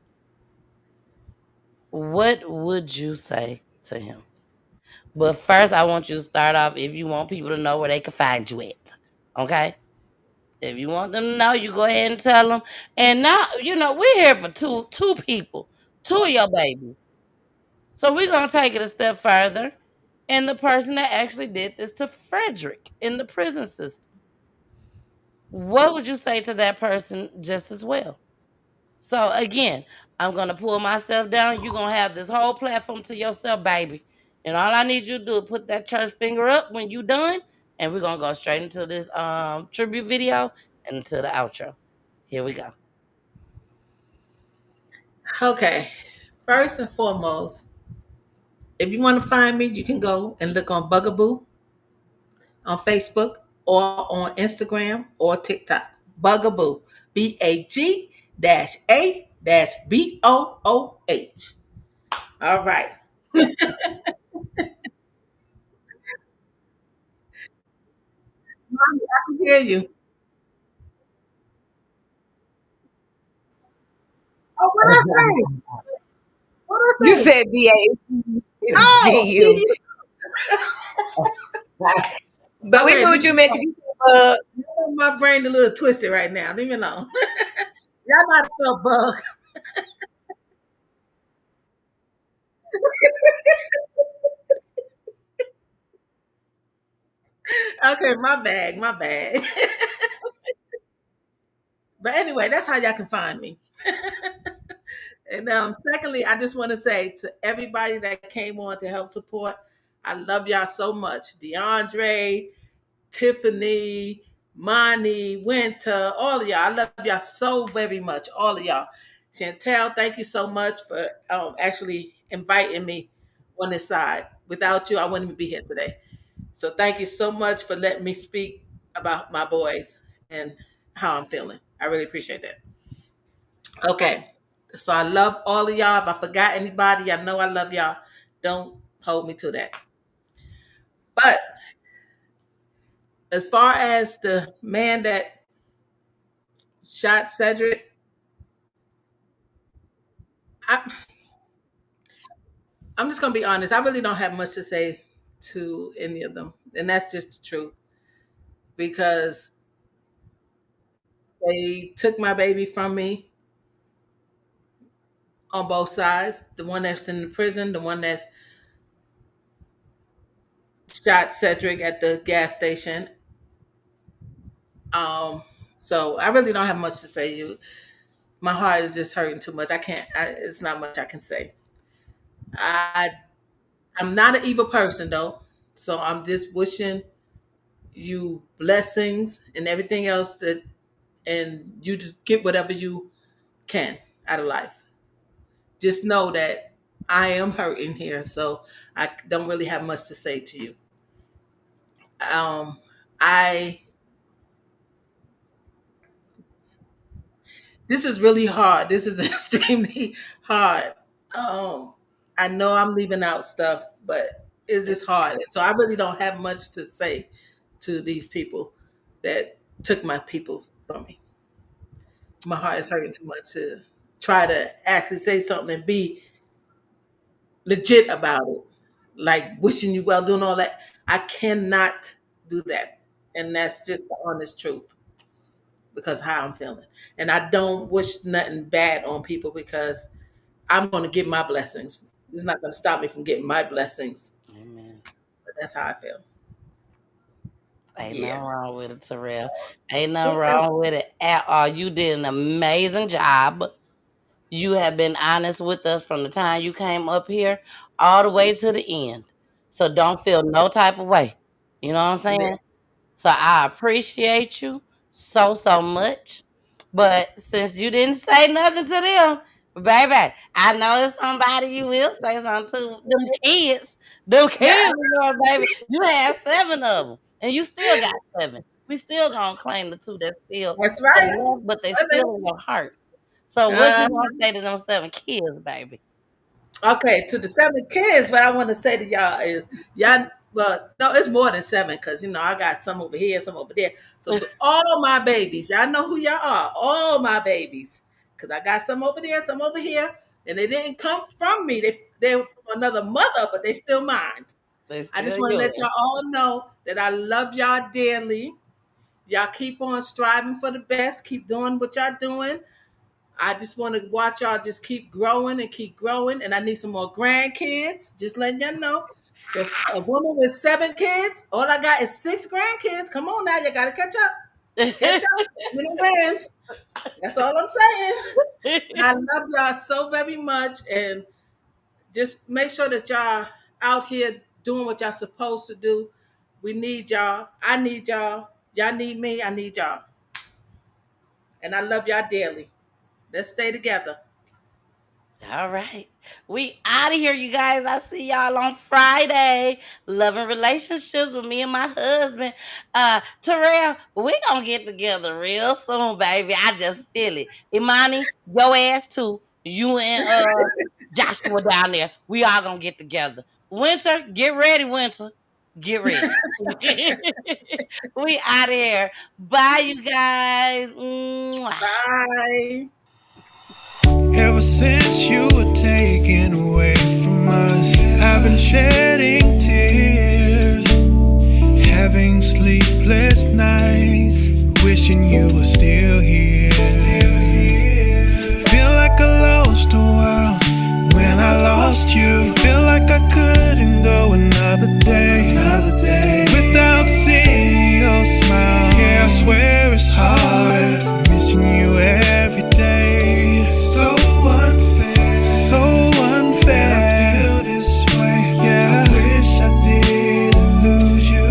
what would you say to him? But first, I want you to start off if you want people to know where they can find you at. Okay? If you want them to know, you go ahead and tell them. And now, we're here for two people, two of your babies. So we're gonna take it a step further. And the person that actually did this to Fredrick in the prison system. What would you say to that person just as well? So again, I'm gonna pull myself down. You're gonna have this whole platform to yourself, baby. And all I need you to do is put that church finger up when you done, and we're gonna go straight into this tribute video and into the outro. Here we go. Okay. First and foremost, if you want to find me, you can go and look on Bugaboo on Facebook or on Instagram or TikTok. Bugaboo. BAG-A-BOOH. All right. Mommy, I can hear you. Oh, what I say? What You I say? said BA. It's Oh, BU. But we okay. knew what you meant because you said My brain a little twisted right now. Leave me alone. Y'all not spell bug. Okay, my bad, my bad. But anyway, that's how y'all can find me. And secondly, I just want to say to everybody that came on to help support, I love y'all so much. DeAndre, Tiffany, Monty, Winter, all of y'all. I love y'all so very much, all of y'all. Chantel, thank you so much for actually inviting me on this side. Without you, I wouldn't even be here today. So thank you so much for letting me speak about my boys and how I'm feeling. I really appreciate that. Okay. So I love all of y'all. If I forgot anybody, I know I love y'all. Don't hold me to that. But as far as the man that shot Cedrick, I, I'm just gonna be honest. I really don't have much to say to any of them, and that's just the truth because they took my baby from me on both sides. The one that's in the prison, the one that's shot Cedric at the gas station. Um, so I really don't have much to say. My heart is just hurting too much. I can't. It's not much I can say. I I'm not an evil person though, so I'm just wishing you blessings and everything else that, and you just get whatever you can out of life. Just know that I am hurting here, so I don't really have much to say to you. I This is really hard. This is extremely hard. Um, I know I'm leaving out stuff, but it's just hard. So I really don't have much to say to these people that took my people from me. My heart is hurting too much to try to actually say something and be legit about it. Like wishing you well, doing all that. I cannot do that. And that's just the honest truth because of how I'm feeling. And I don't wish nothing bad on people because I'm going to get my blessings. It's not going to stop me from getting my blessings. Amen. But that's how I feel. Ain't Yeah. nothing wrong with it, Terrell. Ain't nothing wrong with it at all. You did an amazing job. You have been honest with us from the time you came up here all the way to the end. So don't feel no type of way. You know what I'm saying? So I appreciate you so, so much. But since you didn't say nothing to them, baby, I know it's somebody you will say something to. Them kids. Them Yeah, kids, Lord, baby. You had 7 of them. And you still got 7. We still gonna claim the 2 that still that's right. left, but they Women. still in your heart. So what you Uh, gonna say to them 7 kids, baby? okay, to the 7 kids, what I want to say to y'all is y'all. Well, no, it's more than 7 because I got some over here, some over there. So to all my babies, y'all know who y'all are. All my babies, because I got some over there, some over here, and they didn't come from me. They were from another mother, but they still mine. They I just still want to yours. let y'all all know that I love y'all dearly. Y'all keep on striving for the best. Keep doing what y'all doing. I just want to watch y'all just keep growing and keep growing. And I need some more grandkids. Just letting y'all know. If a woman with 7 kids, all I got is 6 grandkids. Come on now, you gotta catch up. Catch up. You know wins. That's all I'm saying. I love y'all so very much. And just make sure that y'all out here doing what y'all supposed to do. We need y'all. I need y'all. Y'all need me. I need y'all. And I love y'all dearly. Let's stay together. All right. We out of here, you guys. I see y'all on Friday. Loving relationships with me and my husband. Terrell, we gonna get together real soon, baby. I just feel it. Imani, your ass too. You and Joshua down there. We all gonna get together. Winter, get ready, Winter. Get ready. We out of here. Bye, you guys. Mwah. Bye. Ever since you were taken away from us, I've been shedding tears, having sleepless nights, wishing you were still here. Feel like I lost a while when I lost you. Feel like I couldn't go another day without seeing your smile. Yeah, I swear it's hard missing you every day. So unfair, so unfair. I feel this way. Yeah, I wish I didn't lose you.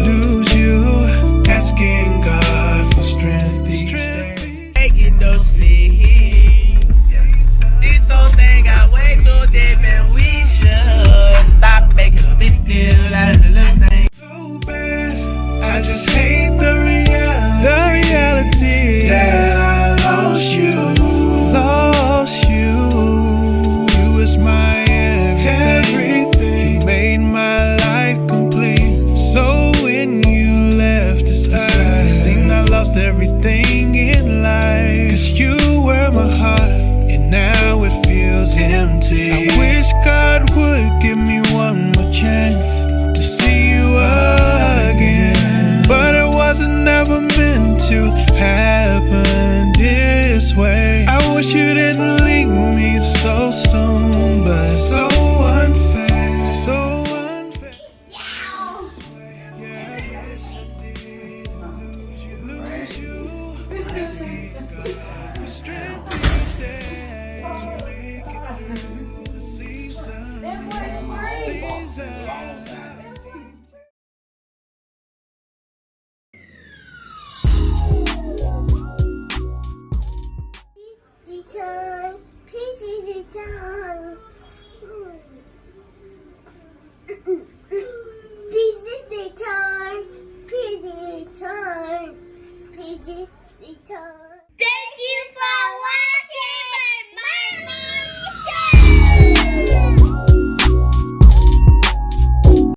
Peachy Tea Tyme.